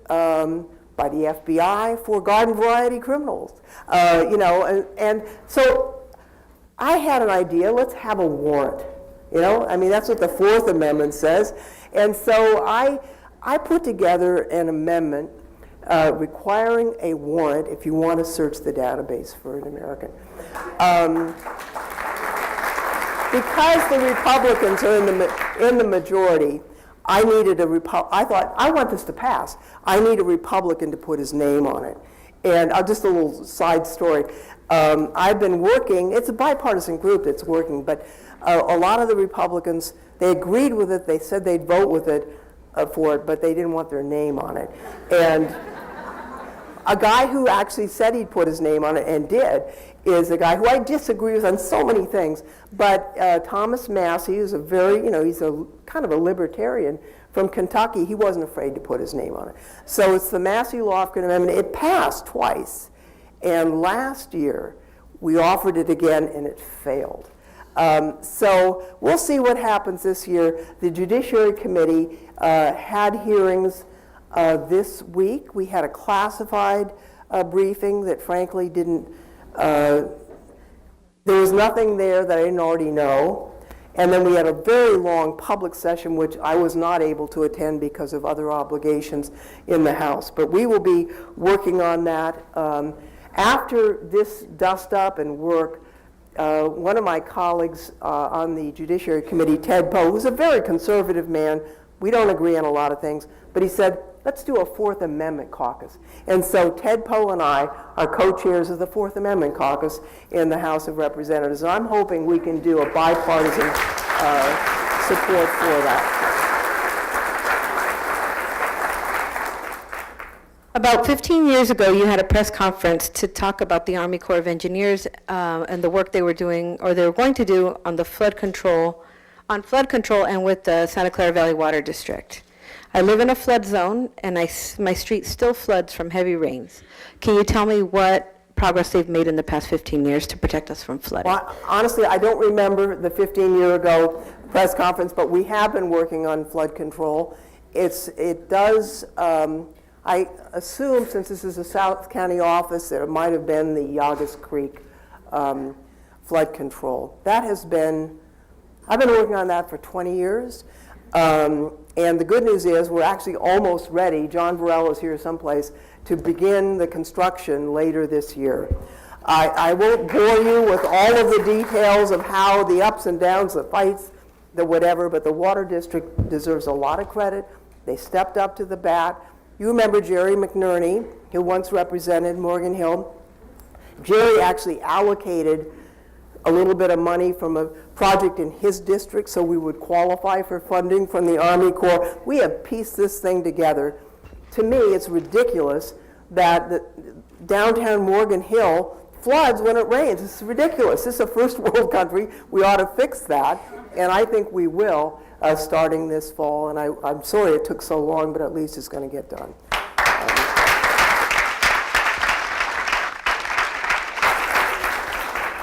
by the FBI for garden variety criminals. And so I had an idea, let's have a warrant. That's what the Fourth Amendment says. And so I put together an amendment requiring a warrant if you want to search the database for an American. Because the Republicans are in the majority, I thought, I want this to pass. I need a Republican to put his name on it. And just a little side story. I've been working, it's a bipartisan group that's working, but a lot of the Republicans, they agreed with it, they said they'd vote with it, for it, but they didn't want their name on it. And a guy who actually said he'd put his name on it and did is a guy who I disagree with on so many things, but Thomas Massey is he's a kind of a libertarian from Kentucky. He wasn't afraid to put his name on it. So it's the Massey Lofgren Amendment. It passed twice, and last year we offered it again and it failed. So we'll see what happens this year. The Judiciary Committee had hearings this week. We had a classified briefing that frankly didn't, there was nothing there that I didn't already know. And then we had a very long public session, which I was not able to attend because of other obligations in the House. But we will be working on that. After this dust up and work, one of my colleagues on the Judiciary Committee, Ted Poe, who's a very conservative man, we don't agree on a lot of things, but he said, let's do a Fourth Amendment caucus. And so Ted Poe and I are co-chairs of the Fourth Amendment caucus in the House of Representatives, and I'm hoping we can do a bipartisan support for that. About 15 years ago, you had a press conference to talk about the Army Corps of Engineers and the work they were doing, or they were going to do, on the flood control, and with the Santa Clara Valley Water District. I live in a flood zone, and my street still floods from heavy rains. Can you tell me what progress they've made in the past 15 years to protect us from flooding? Well, honestly, I don't remember the 15-year ago press conference, but we have been working on flood control. It does, I assume, since this is a South County office, that it might have been the Yagas Creek flood control. That has been, I've been working on that for 20 years. And the good news is we're actually almost ready. John Varela is here someplace to begin the construction later this year. I won't bore you with all of the details of how the ups and downs, the fights, the whatever, but the Water District deserves a lot of credit. They stepped up to the bat. You remember Jerry McNerney, who once represented Morgan Hill. Jerry actually allocated a little bit of money from a project in his district so we would qualify for funding from the Army Corps. We have pieced this thing together. To me, it's ridiculous that the downtown Morgan Hill floods when it rains. It's ridiculous. This is a first world country. We ought to fix that, and I think we will starting this fall. And I'm sorry it took so long, but at least it's going to get done.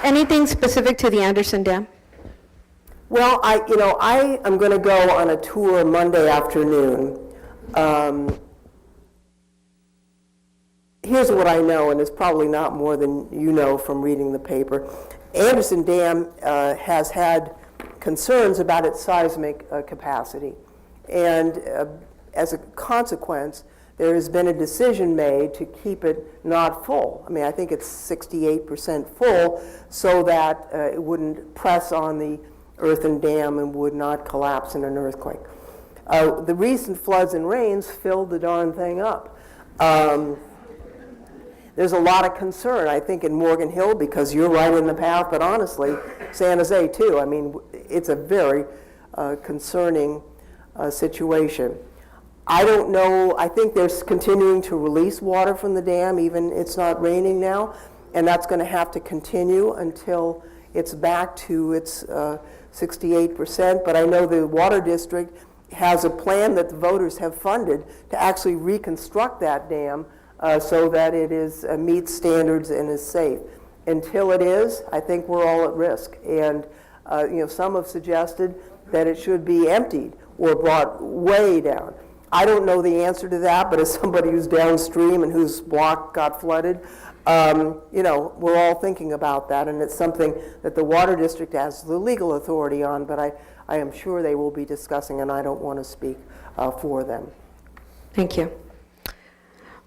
Anything specific to the Anderson Dam? Well, I am going to go on a tour Monday afternoon. Here's what I know, and it's probably not more than you know from reading the paper. Anderson Dam has had concerns about its seismic capacity. And as a consequence, there has been a decision made to keep it not full. I mean, I think it's 68% full so that it wouldn't press on the earthen dam and would not collapse in an earthquake. The recent floods and rains filled the darn thing up. There's a lot of concern, I think, in Morgan Hill because you're right in the path, but honestly, San Jose too. I mean, it's a very concerning situation. I don't know, I think they're continuing to release water from the dam, even it's not raining now, and that's going to have to continue until it's back to its 68%. But I know the Water District has a plan that the voters have funded to actually reconstruct that dam so that it meets standards and is safe. Until it is, I think we're all at risk. And some have suggested that it should be emptied or brought way down. I don't know the answer to that, but as somebody who's downstream and whose block got flooded, we're all thinking about that, and it's something that the Water District has the legal authority on, but I am sure they will be discussing, and I don't want to speak for them. Thank you.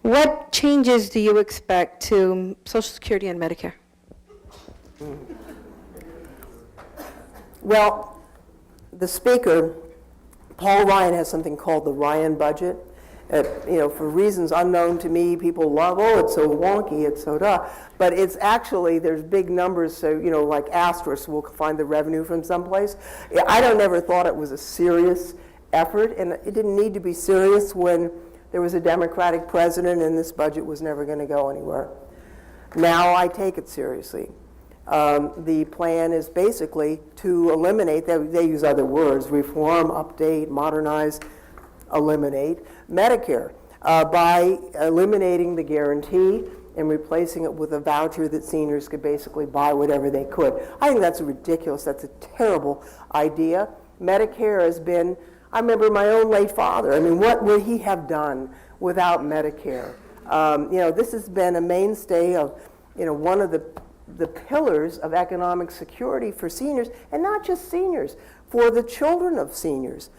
What changes do you expect to Social Security and Medicare? Well, the Speaker, Paul Ryan, has something called the Ryan budget. For reasons unknown to me, people love, it's so wonky, it's so duh. But it's actually, there's big numbers, so, like asterisks, we'll find the revenue from someplace. I never thought it was a serious effort, and it didn't need to be serious when there was a Democratic president and this budget was never going to go anywhere. Now I take it seriously. The plan is basically to eliminate, they use other words, reform, update, modernize, eliminate Medicare by eliminating the guarantee and replacing it with a voucher that seniors could basically buy whatever they could. I think that's ridiculous. That's a terrible idea. Medicare has been, I remember my own late father. I mean, what would he have done without Medicare? This has been a mainstay of, one of the pillars of economic security for seniors, and not just seniors, for the children of seniors.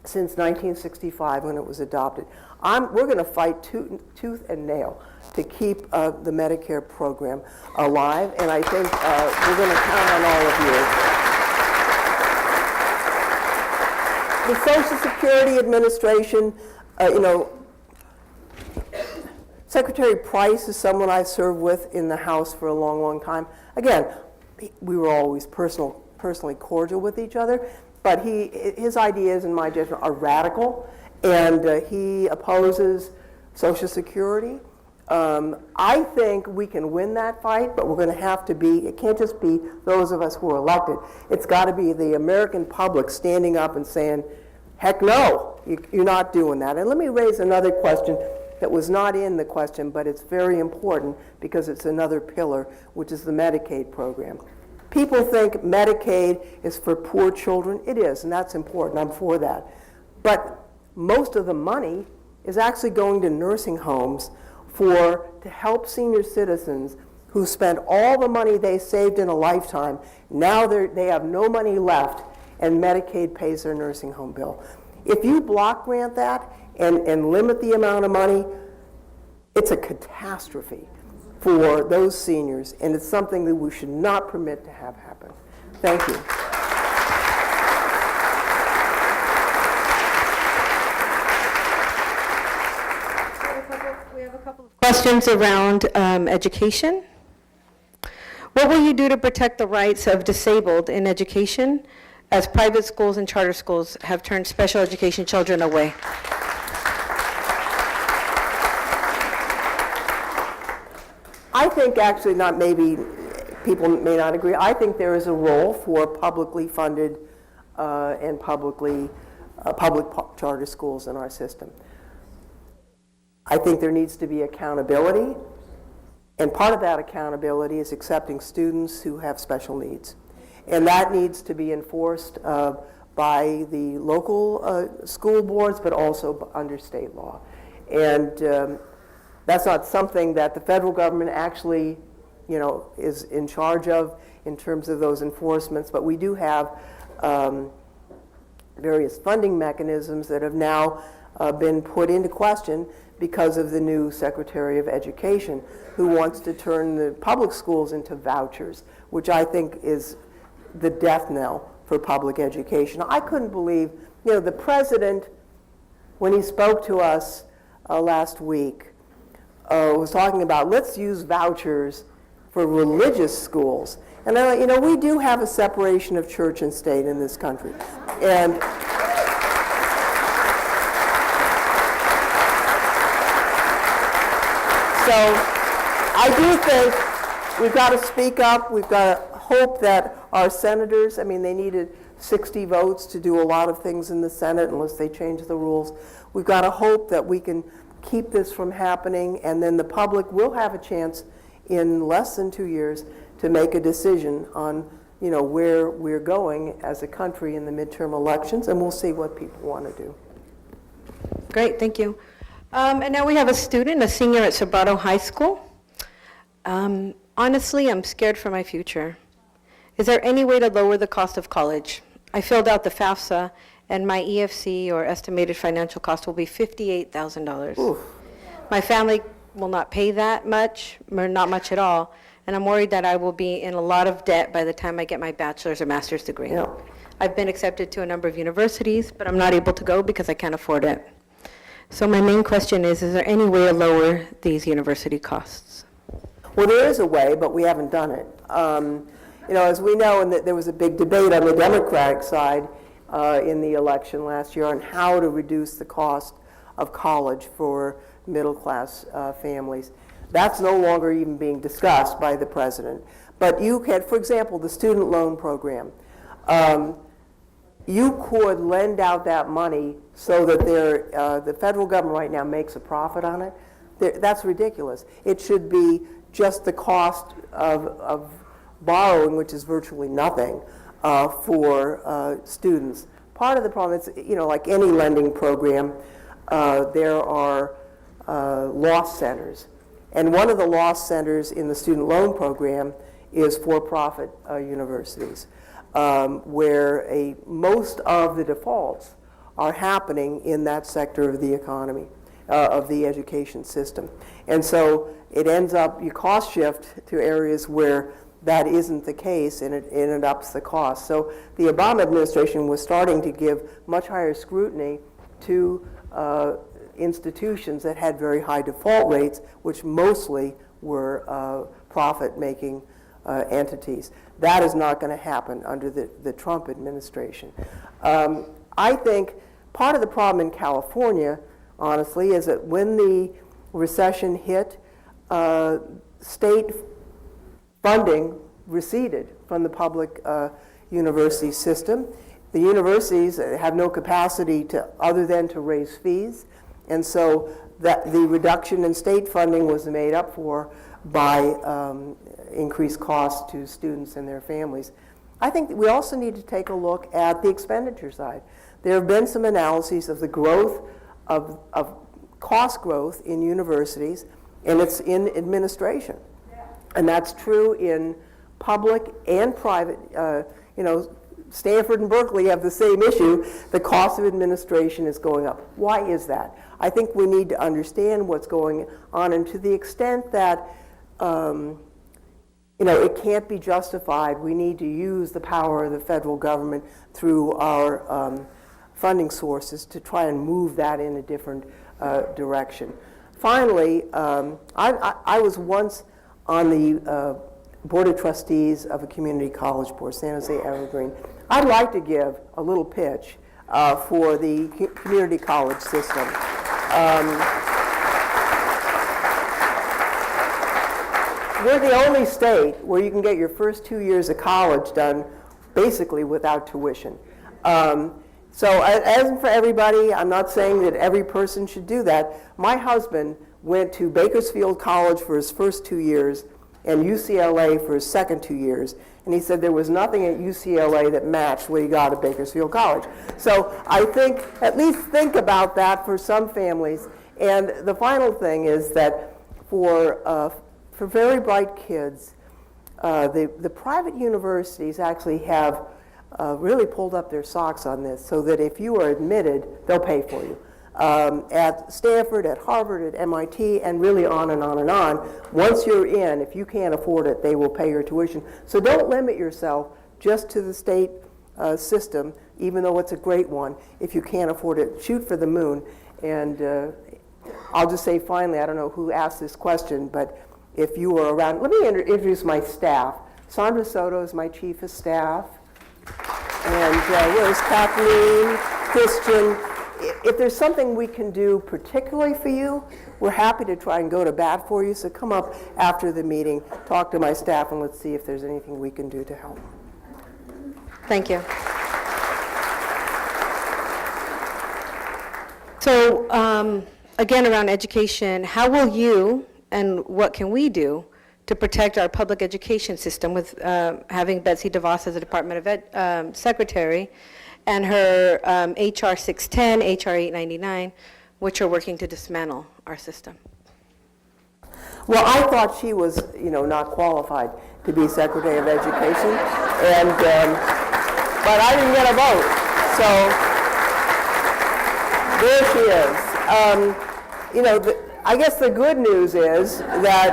Since 1965 when it was adopted. We're going to fight tooth and nail to keep the Medicare program alive, and I think we're going to count on all of you. The Social Security Administration, Secretary Price is someone I served with in the House for a long, long time. Again, we were always personally cordial with each other. But his ideas, in my judgment, are radical, and he opposes Social Security. I think we can win that fight, but we're going to have to be, it can't just be those of us who are elected. It's got to be the American public standing up and saying, heck no, you're not doing that. And let me raise another question that was not in the question, but it's very important because it's another pillar, which is the Medicaid program. People think Medicaid is for poor children. It is, and that's important. I'm for that. But most of the money is actually going to nursing homes to help senior citizens who spent all the money they saved in a lifetime. Now they have no money left, and Medicaid pays their nursing home bill. If you block grant that and limit the amount of money, it's a catastrophe for those seniors, and it's something that we should not permit to have happen. Thank you. We have a couple of questions around education. What will you do to protect the rights of disabled in education, as private schools and charter schools have turned special education children away? I think actually not, maybe people may not agree, I think there is a role for publicly funded and public charter schools in our system. I think there needs to be accountability, and part of that accountability is accepting students who have special needs. And that needs to be enforced by the local school boards, but also under state law. And that's not something that the federal government actually, is in charge of in terms of those enforcements, but we do have various funding mechanisms that have now been put into question because of the new Secretary of Education, who wants to turn the public schools into vouchers, which I think is the death knell for public education. I couldn't believe, the president, when he spoke to us last week, was talking about, let's use vouchers for religious schools. And we do have a separation of church and state in this country. And so I do think we've got to speak up. We've got to hope that our senators, they needed 60 votes to do a lot of things in the Senate unless they change the rules. We've got to hope that we can keep this from happening, and then the public will have a chance in less than 2 years to make a decision on where we're going as a country in the midterm elections, and we'll see what people want to do. Great, thank you. And now we have a student, a senior at Sobrato High School. Honestly, I'm scared for my future. Is there any way to lower the cost of college? I filled out the FAFSA, and my EFC, or estimated financial cost, will be $58,000. My family will not pay that much, or not much at all, and I'm worried that I will be in a lot of debt by the time I get my bachelor's or master's degree. Yeah. I've been accepted to a number of universities, but I'm not able to go because I can't afford it. So my main question is there any way to lower these university costs? Well, there is a way, but we haven't done it. As we know, and there was a big debate on the Democratic side in the election last year on how to reduce the cost of college for middle-class families. That's no longer even being discussed by the president. But you can, for example, the student loan program. You could lend out that money so that the federal government right now makes a profit on it. That's ridiculous. It should be just the cost of borrowing, which is virtually nothing for students. Part of the problem is, like any lending program, there are loss centers. And one of the loss centers in the student loan program is for-profit universities, where most of the defaults are happening in that sector of the economy, of the education system. And so it ends up, you cost shift to areas where that isn't the case, and it ups the cost. So the Obama administration was starting to give much higher scrutiny to institutions that had very high default rates, which mostly were profit-making entities. That is not going to happen under the Trump administration. I think part of the problem in California, honestly, is that when the recession hit, state funding receded from the public university system. The universities have no capacity other than to raise fees, and so that the reduction in state funding was made up for by increased costs to students and their families. I think that we also need to take a look at the expenditure side. There have been some analyses of the growth of cost growth in universities, and it's in administration. And that's true in public and private. Stanford and Berkeley have the same issue. The cost of administration is going up. Why is that? I think we need to understand what's going on, and to the extent that it can't be justified, we need to use the power of the federal government through our funding sources to try and move that in a different direction. Finally, I was once on the Board of Trustees of a community college board, San Jose Evergreen. I'd like to give a little pitch for the community college system. We're the only state where you can get your first 2 years of college done basically without tuition. So as for everybody, I'm not saying that every person should do that. My husband went to Bakersfield College for his first 2 years and UCLA for his second 2 years. And he said there was nothing at UCLA that matched what he got at Bakersfield College. So I think, at least think about that for some families. And the final thing is that for very bright kids, the private universities actually have really pulled up their socks on this, so that if you are admitted, they'll pay for you. At Stanford, at Harvard, at MIT, and really on and on and on. Once you're in, if you can't afford it, they will pay your tuition. So don't limit yourself just to the state system, even though it's a great one. If you can't afford it, shoot for the moon. And I'll just say finally, I don't know who asked this question, but if you were around, let me introduce my staff. Sandra Soto is my chief of staff. And there's Kathleen, Christian. If there's something we can do particularly for you, we're happy to try and go to bat for you. So come up after the meeting, talk to my staff, and let's see if there's anything we can do to help. Thank you. So again, around education, how will you and what can we do to protect our public education system with having Betsy DeVos as the Department of Ed secretary, and her HR 610, HR 899, which are working to dismantle our system? Well, I thought she was, not qualified to be Secretary of Education, and but I didn't get a vote, so there she is. I guess the good news is that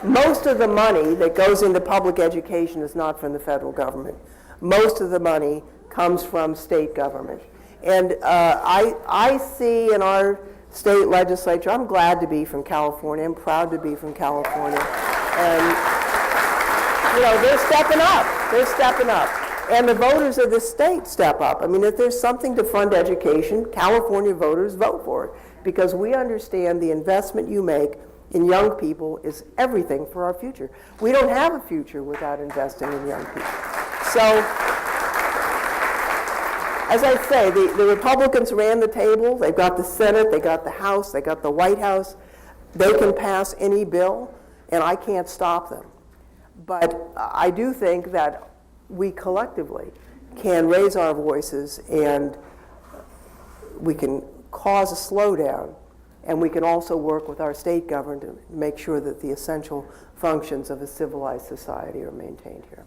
most of the money that goes into public education is not from the federal government. Most of the money comes from state government. And I see in our state legislature, I'm glad to be from California, I'm proud to be from California. And, they're stepping up. And the voters of the state step up. I mean, if there's something to fund education, California voters vote for it, because we understand the investment you make in young people is everything for our future. We don't have a future without investing in young people. So, as I say, the Republicans ran the table. They've got the Senate, they got the House, they got the White House. They can pass any bill, and I can't stop them. But I do think that we collectively can raise our voices, and we can cause a slowdown, and we can also work with our state government to make sure that the essential functions of a civilized society are maintained here.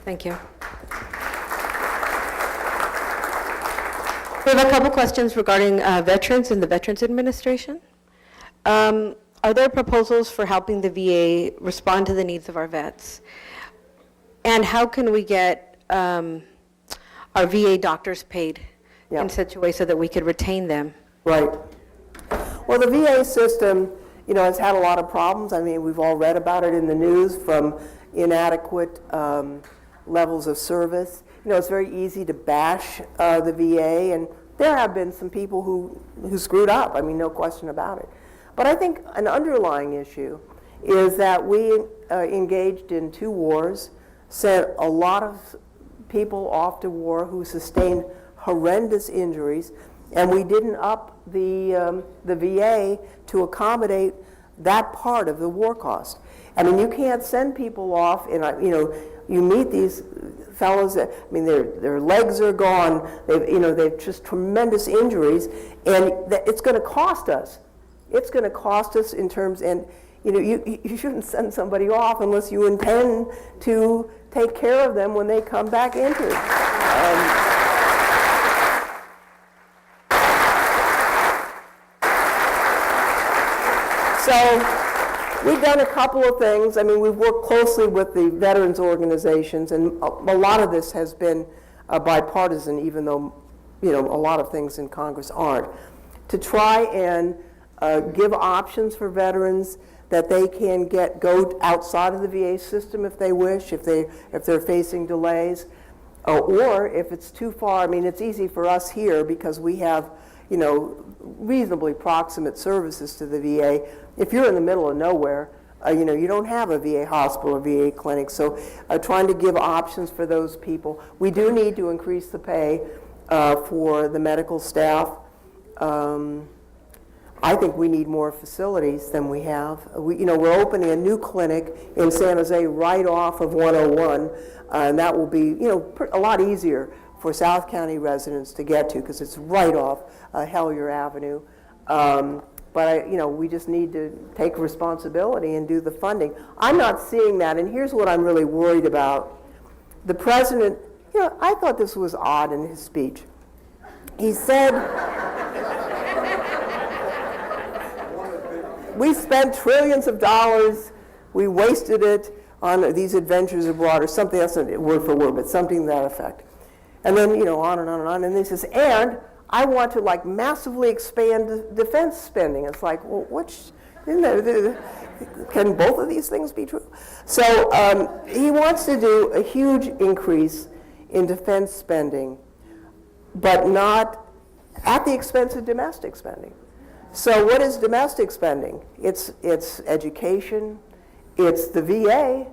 Thank you. We have a couple questions regarding veterans and the Veterans Administration. Are there proposals for helping the VA respond to the needs of our vets? And how can we get our VA doctors paid in such a way so that we could retain them? Right. Well, the VA system, has had a lot of problems. I mean, we've all read about it in the news, from inadequate levels of service. It's very easy to bash the VA, and there have been some people who screwed up. I mean, no question about it. But I think an underlying issue is that we engaged in 2 wars, sent a lot of people off to war who sustained horrendous injuries, and we didn't up the VA to accommodate that part of the war cost. I mean, you can't send people off, and you meet these fellows that, I mean, their legs are gone, they've just tremendous injuries, and it's going to cost us. It's going to cost us in terms, and you shouldn't send somebody off unless you intend to take care of them when they come back into it. So we've done a couple of things. I mean, we've worked closely with the veterans organizations, and a lot of this has been bipartisan, even though a lot of things in Congress aren't, to try and give options for veterans that they can go outside of the VA system if they wish, if they're facing delays, or if it's too far. I mean, it's easy for us here because we have reasonably proximate services to the VA. If you're in the middle of nowhere, you don't have a VA hospital or VA clinic, so trying to give options for those people. We do need to increase the pay for the medical staff. I think we need more facilities than we have. We're opening a new clinic in San Jose right off of 101, and that will be, a lot easier for South County residents to get to because it's right off Hellier Avenue. But we just need to take responsibility and do the funding. I'm not seeing that, and here's what I'm really worried about. The president, I thought this was odd in his speech. He said, we spent trillions of dollars, we wasted it on these adventures abroad, or something, that's not word for word, but something to that effect. And then, on and on and on, and he says, and I want to massively expand defense spending. It's like, well, can both of these things be true? So he wants to do a huge increase in defense spending, but not at the expense of domestic spending. So what is domestic spending? It's education, it's the VA,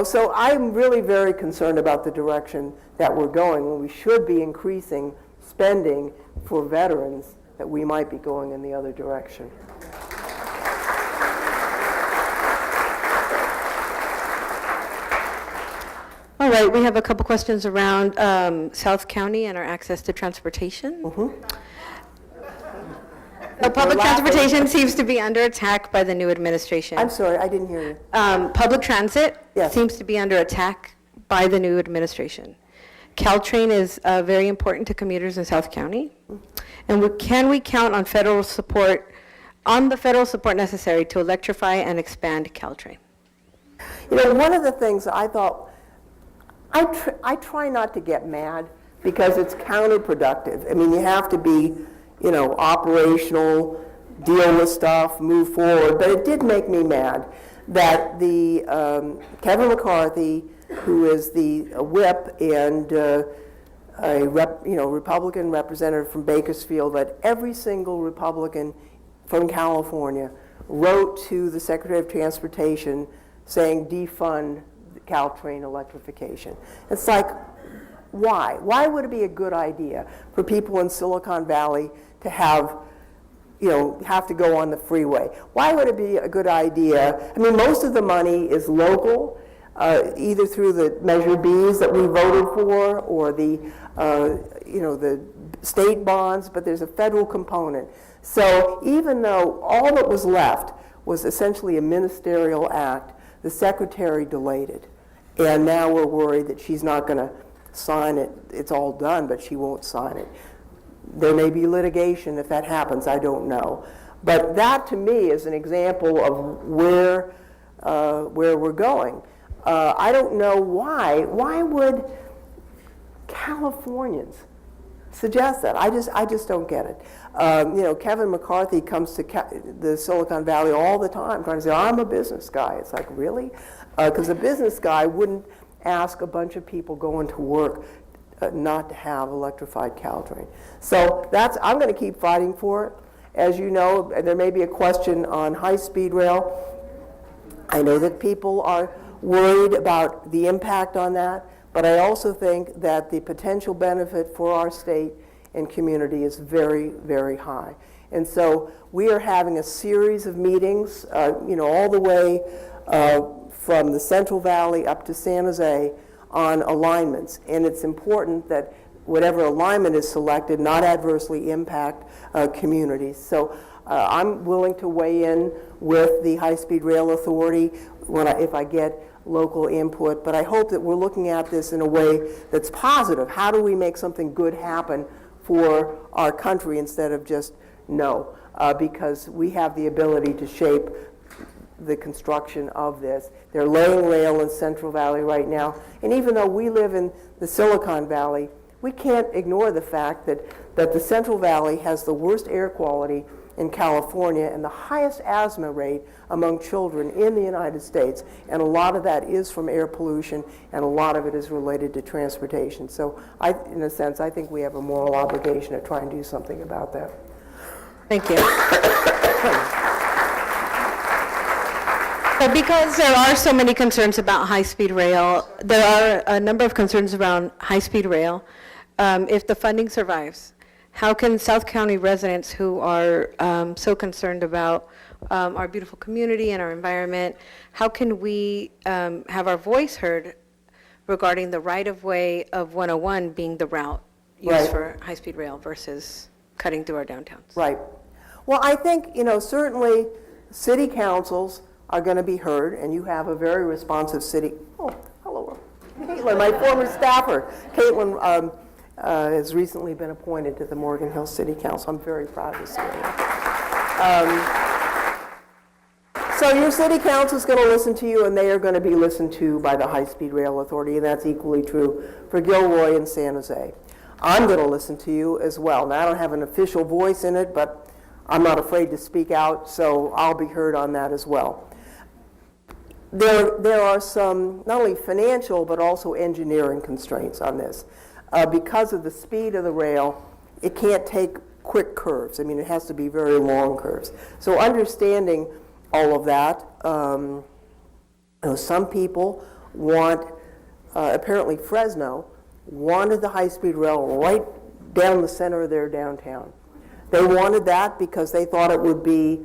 so I'm really very concerned about the direction that we're going when we should be increasing spending for veterans, that we might be going in the other direction. All right, we have a couple questions around South County and our access to transportation. Mm-hmm. Public transportation seems to be under attack by the new administration. I'm sorry, I didn't hear you. Public transit seems to be under attack by the new administration. Caltrain is very important to commuters in South County. And can we count on federal support, the federal support necessary to electrify and expand Caltrain? One of the things I thought, I try not to get mad because it's counterproductive. I mean, you have to be operational, deal with stuff, move forward. But it did make me mad that the Kevin McCarthy, who is the whip and a Republican representative from Bakersfield, that every single Republican from California wrote to the Secretary of Transportation saying defund Caltrain electrification. It's like, why? Why would it be a good idea for people in Silicon Valley to have to go on the freeway? Why would it be a good idea? I mean, most of the money is local, either through the Measure Bs that we voted for, or the state bonds, but there's a federal component. So even though all that was left was essentially a ministerial act, the secretary delayed it. And now we're worried that she's not going to sign it. It's all done, but she won't sign it. There may be litigation if that happens, I don't know. But that to me is an example of where we're going. I don't know why. Why would Californians suggest that? I just don't get it. Kevin McCarthy comes to the Silicon Valley all the time trying to say, I'm a business guy. It's like, really? Because a business guy wouldn't ask a bunch of people going to work not to have electrified Caltrain. So I'm going to keep fighting for it. As you know, there may be a question on high-speed rail. I know that people are worried about the impact on that, but I also think that the potential benefit for our state and community is very, very high. And so we are having a series of meetings, all the way from the Central Valley up to San Jose on alignments. And it's important that whatever alignment is selected not adversely impact communities. So I'm willing to weigh in with the High-Speed Rail Authority if I get local input, but I hope that we're looking at this in a way that's positive. How do we make something good happen for our country instead of just no? Because we have the ability to shape the construction of this. They're laying rail in Central Valley right now, and even though we live in the Silicon Valley, we can't ignore the fact that the Central Valley has the worst air quality in California and the highest asthma rate among children in the United States. And a lot of that is from air pollution, and a lot of it is related to transportation. So in a sense, I think we have a moral obligation to try and do something about that. Thank you. But because there are so many concerns about high-speed rail, there are a number of concerns around high-speed rail. If the funding survives, how can South County residents who are so concerned about our beautiful community and our environment, how can we have our voice heard regarding the right-of-way of 101 being the route used for high-speed rail versus cutting through our downtowns? Right. Well, I think, certainly city councils are going to be heard, and you have a very responsive city. Oh, hello, Caitlin, my former staffer. Caitlin has recently been appointed to the Morgan Hill City Council. I'm very proud to see her. So your city council is going to listen to you, and they are going to be listened to by the High-Speed Rail Authority, and that's equally true for Gilroy and San Jose. I'm going to listen to you as well. Now, I don't have an official voice in it, but I'm not afraid to speak out, so I'll be heard on that as well. There are some, not only financial, but also engineering constraints on this. Because of the speed of the rail, it can't take quick curves. I mean, it has to be very long curves. So understanding all of that, some people want, apparently Fresno wanted the high-speed rail right down the center of their downtown. They wanted that because they thought it would be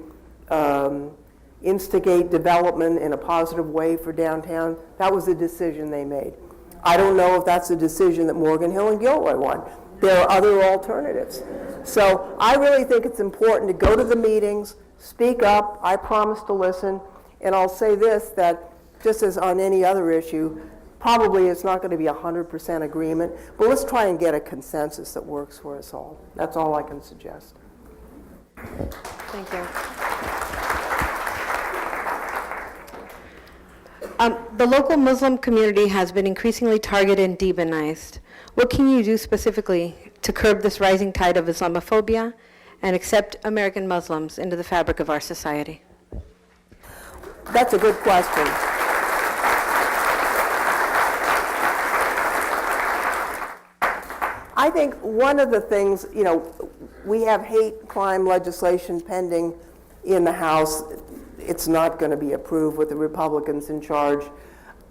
instigate development in a positive way for downtown. That was the decision they made. I don't know if that's a decision that Morgan Hill and Gilroy want. There are other alternatives. So I really think it's important to go to the meetings, speak up. I promise to listen. And I'll say this, that just as on any other issue, probably it's not going to be 100% agreement, but let's try and get a consensus that works for us all. That's all I can suggest. Thank you. The local Muslim community has been increasingly targeted and demonized. What can you do specifically to curb this rising tide of Islamophobia and accept American Muslims into the fabric of our society? That's a good question. I think one of the things, we have hate crime legislation pending in the House. It's not going to be approved with the Republicans in charge.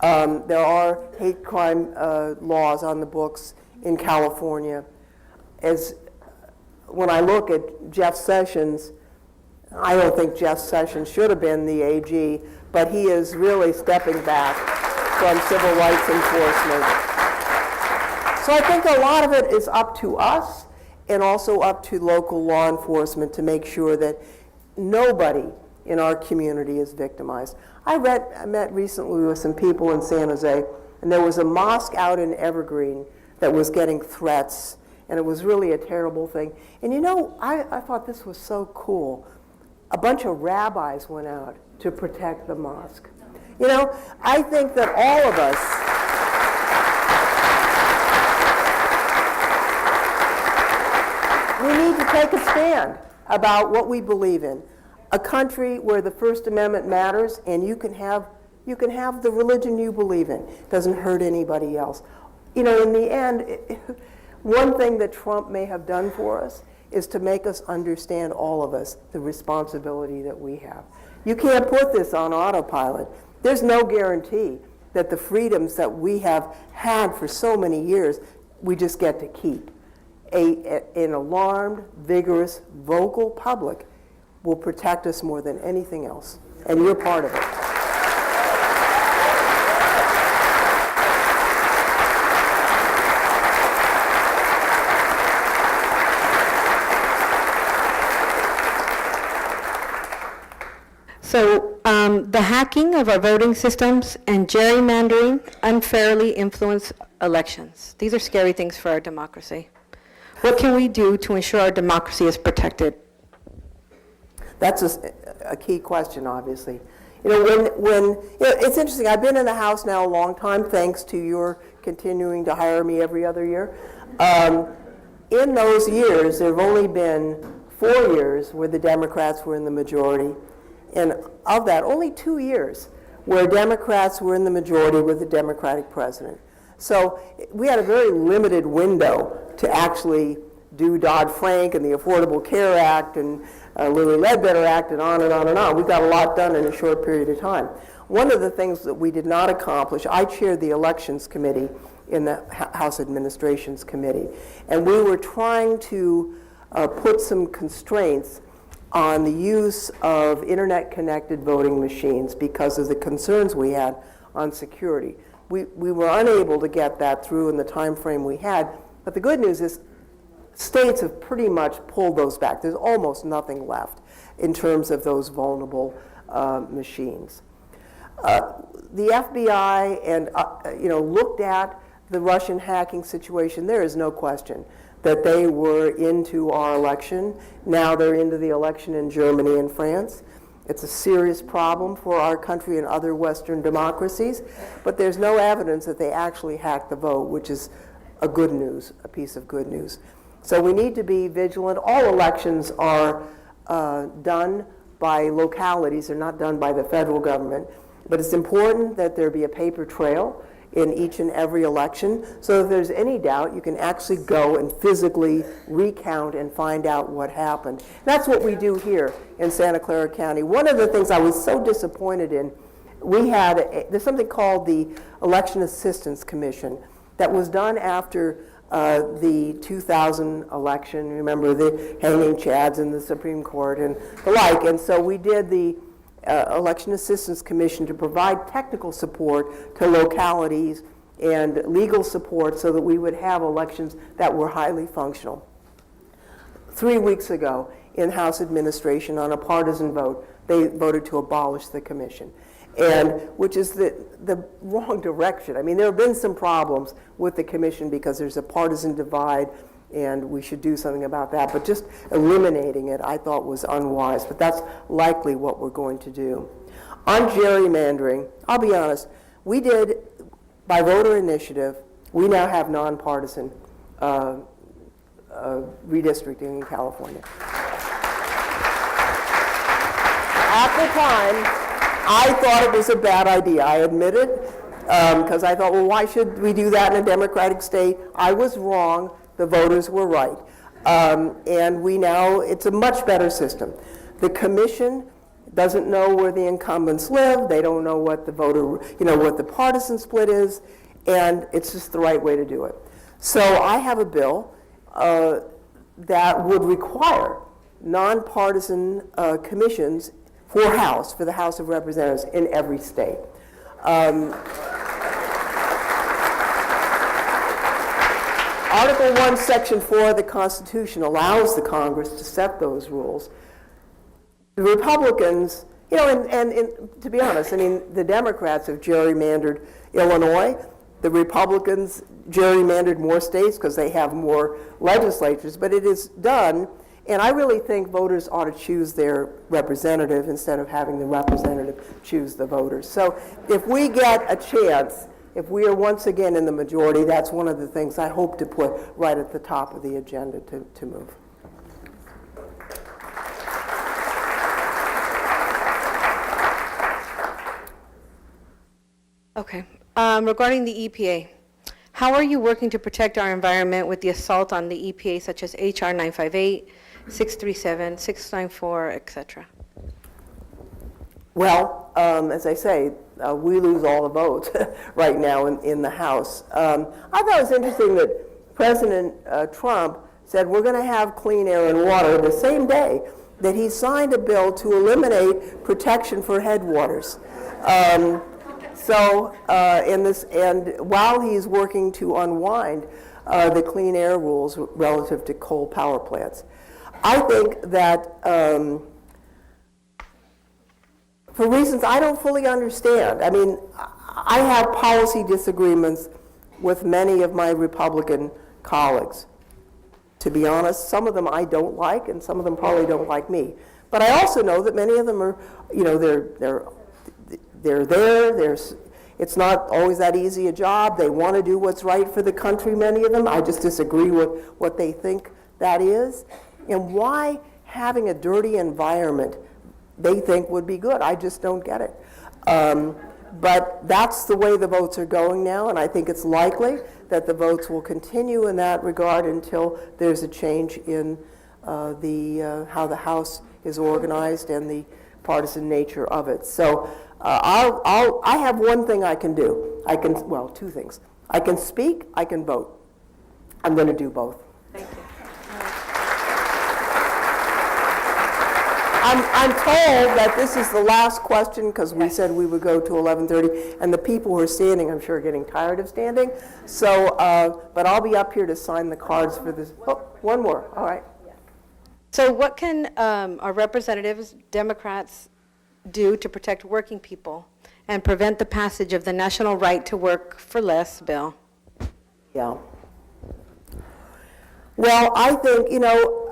There are hate crime laws on the books in California. When I look at Jeff Sessions, I don't think Jeff Sessions should have been the AG, but he is really stepping back from civil rights enforcement. So I think a lot of it is up to us and also up to local law enforcement to make sure that nobody in our community is victimized. I met recently with some people in San Jose, and there was a mosque out in Evergreen that was getting threats, and it was really a terrible thing. And I thought this was so cool. A bunch of rabbis went out to protect the mosque. I think that all of us, we need to take a stand about what we believe in. A country where the First Amendment matters, and you can have the religion you believe in. It doesn't hurt anybody else. you know, in the end, one thing that Trump may have done for us is to make us understand, all of us, the responsibility that we have. You can't put this on autopilot. There's no guarantee that the freedoms that we have had for so many years, we just get to keep. An alarmed, vigorous, vocal public will protect us more than anything else, and you're part of it. So the hacking of our voting systems and gerrymandering unfairly influence elections. These are scary things for our democracy. What can we do to ensure our democracy is protected? That's a key question, obviously. You know, it's interesting. I've been in the House now a long time, thanks to your continuing to hire me every other year. In those years, there have only been 4 years where the Democrats were in the majority. And of that, only 2 years where Democrats were in the majority with a Democratic president. So we had a very limited window to actually do Dodd-Frank and the Affordable Care Act and Lilly Ledbetter Act and on and on and on. We got a lot done in a short period of time. One of the things that we did not accomplish, I chaired the Elections Committee in the House Administrations Committee, and we were trying to put some constraints on the use of internet-connected voting machines because of the concerns we had on security. We were unable to get that through in the time frame we had, but the good news is states have pretty much pulled those back. There's almost nothing left in terms of those vulnerable machines. The FBI and looked at the Russian hacking situation. There is no question that they were into our election. Now they're into the election in Germany and France. It's a serious problem for our country and other Western democracies, but there's no evidence that they actually hacked the vote, which is a piece of good news. So we need to be vigilant. All elections are done by localities. They're not done by the federal government, but it's important that there be a paper trail in each and every election, so if there's any doubt, you can actually go and physically recount and find out what happened. That's what we do here in Santa Clara County. One of the things I was so disappointed in, there's something called the Election Assistance Commission that was done after the 2000 election. Remember the hanging chads in the Supreme Court and the like, and so we did the Election Assistance Commission to provide technical support to localities and legal support so that we would have elections that were highly functional. 3 weeks ago in House administration on a partisan vote, they voted to abolish the commission, and which is the wrong direction. I mean, there have been some problems with the commission because there's a partisan divide, and we should do something about that. But just eliminating it, I thought, was unwise. But that's likely what we're going to do. On gerrymandering, I'll be honest, we did, by voter initiative, we now have nonpartisan redistricting in California. At the time, I thought it was a bad idea. I admit it, because I thought, well, why should we do that in a Democratic state? I was wrong. The voters were right. And it's a much better system. The commission doesn't know where the incumbents live. They don't know what the what the partisan split is, and it's just the right way to do it. So I have a bill that would require nonpartisan commissions for the House of Representatives in every state. Article 1, Section 4 of the Constitution allows the Congress to set those rules. The Republicans, and to be honest, I mean, the Democrats have gerrymandered Illinois. The Republicans gerrymandered more states because they have more legislatures, but it is done, and I really think voters ought to choose their representative instead of having the representative choose the voters. So if we get a chance, if we are once again in the majority, that's one of the things I hope to put right at the top of the agenda to move. Okay. Regarding the EPA, How are you working to protect our environment with the assault on the EPA, such as HR 958, 637, 694, et cetera? Well, as I say, we lose all the votes right now in the House. I thought it was interesting that President Trump said we're going to have clean air and water the same day that he signed a bill to eliminate protection for headwaters. And while he's working to unwind the clean air rules relative to coal power plants, I think that for reasons I don't fully understand. I mean, I have policy disagreements with many of my Republican colleagues. To be honest, some of them I don't like, and some of them probably don't like me. But I also know that many of them are, you know, it's not always that easy a job. They want to do what's right for the country, many of them. I just disagree with what they think that is. And why having a dirty environment they think would be good. I just don't get it. But that's the way the votes are going now, and I think it's likely that the votes will continue in that regard until there's a change in how the House is organized and the partisan nature of it. So I have one thing I can do. Well, two things. I can speak, I can vote. I'm going to do both. Thank you. I'm told that this is the last question because we said we would go to 11:30, and the people who are standing, I'm sure, are getting tired of standing. So, but I'll be up here to sign the cards for this. Oh, one more. All right. So what can our representatives, Democrats, do to protect working people and prevent the passage of the National Right to Work for Less bill? Yeah. Well, I think, you know,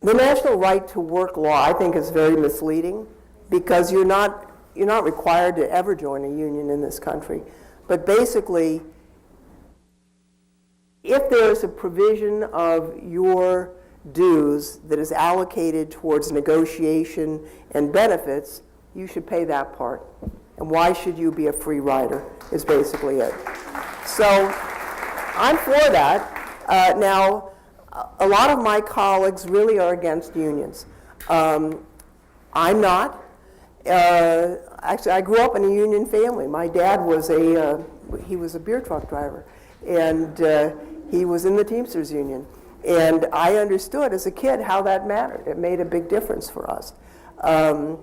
the National Right to Work law, I think, is very misleading because you're not required to ever join a union in this country. But basically, if there's a provision of your dues that is allocated towards negotiation and benefits, you should pay that part. And why should you be a free rider is basically it. So I'm for that. Now, a lot of my colleagues really are against unions. I'm not. Actually, I grew up in a union family. My dad was he was a beer truck driver, and he was in the Teamsters Union. And I understood as a kid how that mattered. It made a big difference for us. I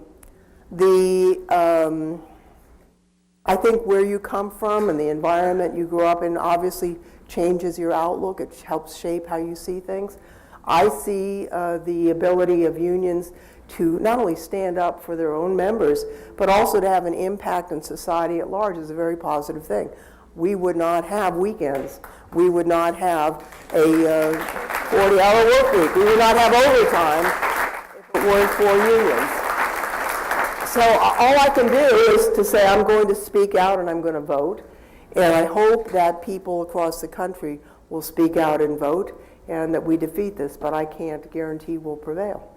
think where you come from and the environment you grew up in obviously changes your outlook. It helps shape how you see things. I see the ability of unions to not only stand up for their own members, but also to have an impact on society at large is a very positive thing. We would not have weekends. We would not have a 40-hour work week. We would not have overtime if it weren't for unions. So all I can do is to say I'm going to speak out and I'm going to vote. And I hope that people across the country will speak out and vote and that we defeat this, but I can't guarantee we'll prevail.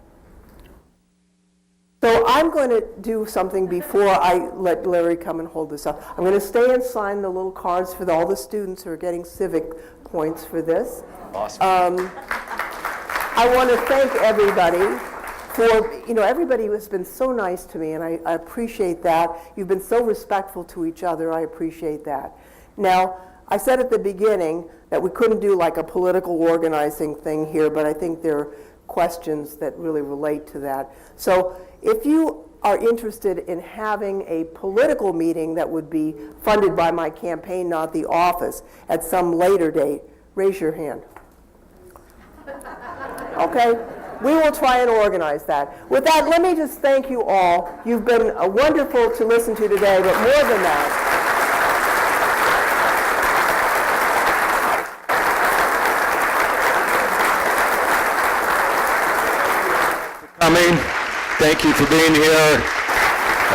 So I'm going to do something before I let Larry come and hold this up. I'm going to stay and sign the little cards for all the students who are getting civic points for this. Awesome. I want to thank everybody for, you know, everybody has been so nice to me, and I appreciate that. You've been so respectful to each other. I appreciate that. Now, I said at the beginning that we couldn't do like a political organizing thing here, but I think there are questions that really relate to that. So if you are interested in having a political meeting that would be funded by my campaign, not the office, at some later date, raise your hand. Okay? We will try and organize that. With that, let me just thank you all. You've been wonderful to listen to today, but more than that, Coming. Thank you for being here.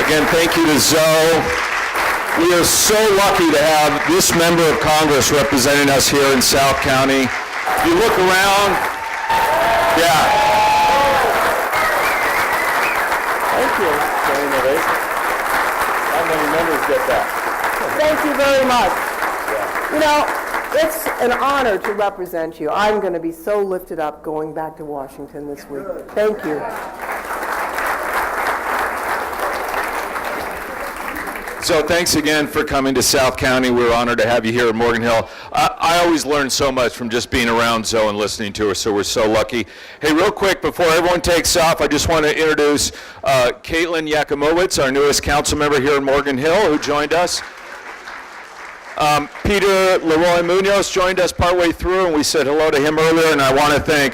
Again, thank you to Zoe. We are so lucky to have this member of Congress representing us here in South County. If you look around, yeah. thank you. How many members get that. Thank you very much. You know, it's an honor to represent you. I'm going to be so lifted up going back to Washington this week. Thank you. So thanks again for coming to South County. We're honored to have you here at Morgan Hill. I always learn so much from just being around Zoe and listening to her, so we're so lucky. Hey, real quick, before everyone takes off, I just want to introduce Caitlin Yakimowicz, our newest council member here in Morgan Hill, who joined us. Peter Leroy Munoz joined us partway through, and we said hello to him earlier, and I want to thank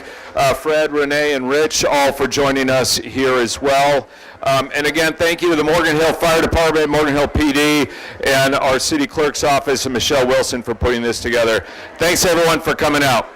Fred, Renee, and Rich all for joining us here as well. And again, thank you to the Morgan Hill Fire Department, Morgan Hill PD, and our city clerk's office, and Michelle Wilson for putting this together. Thanks everyone for coming out.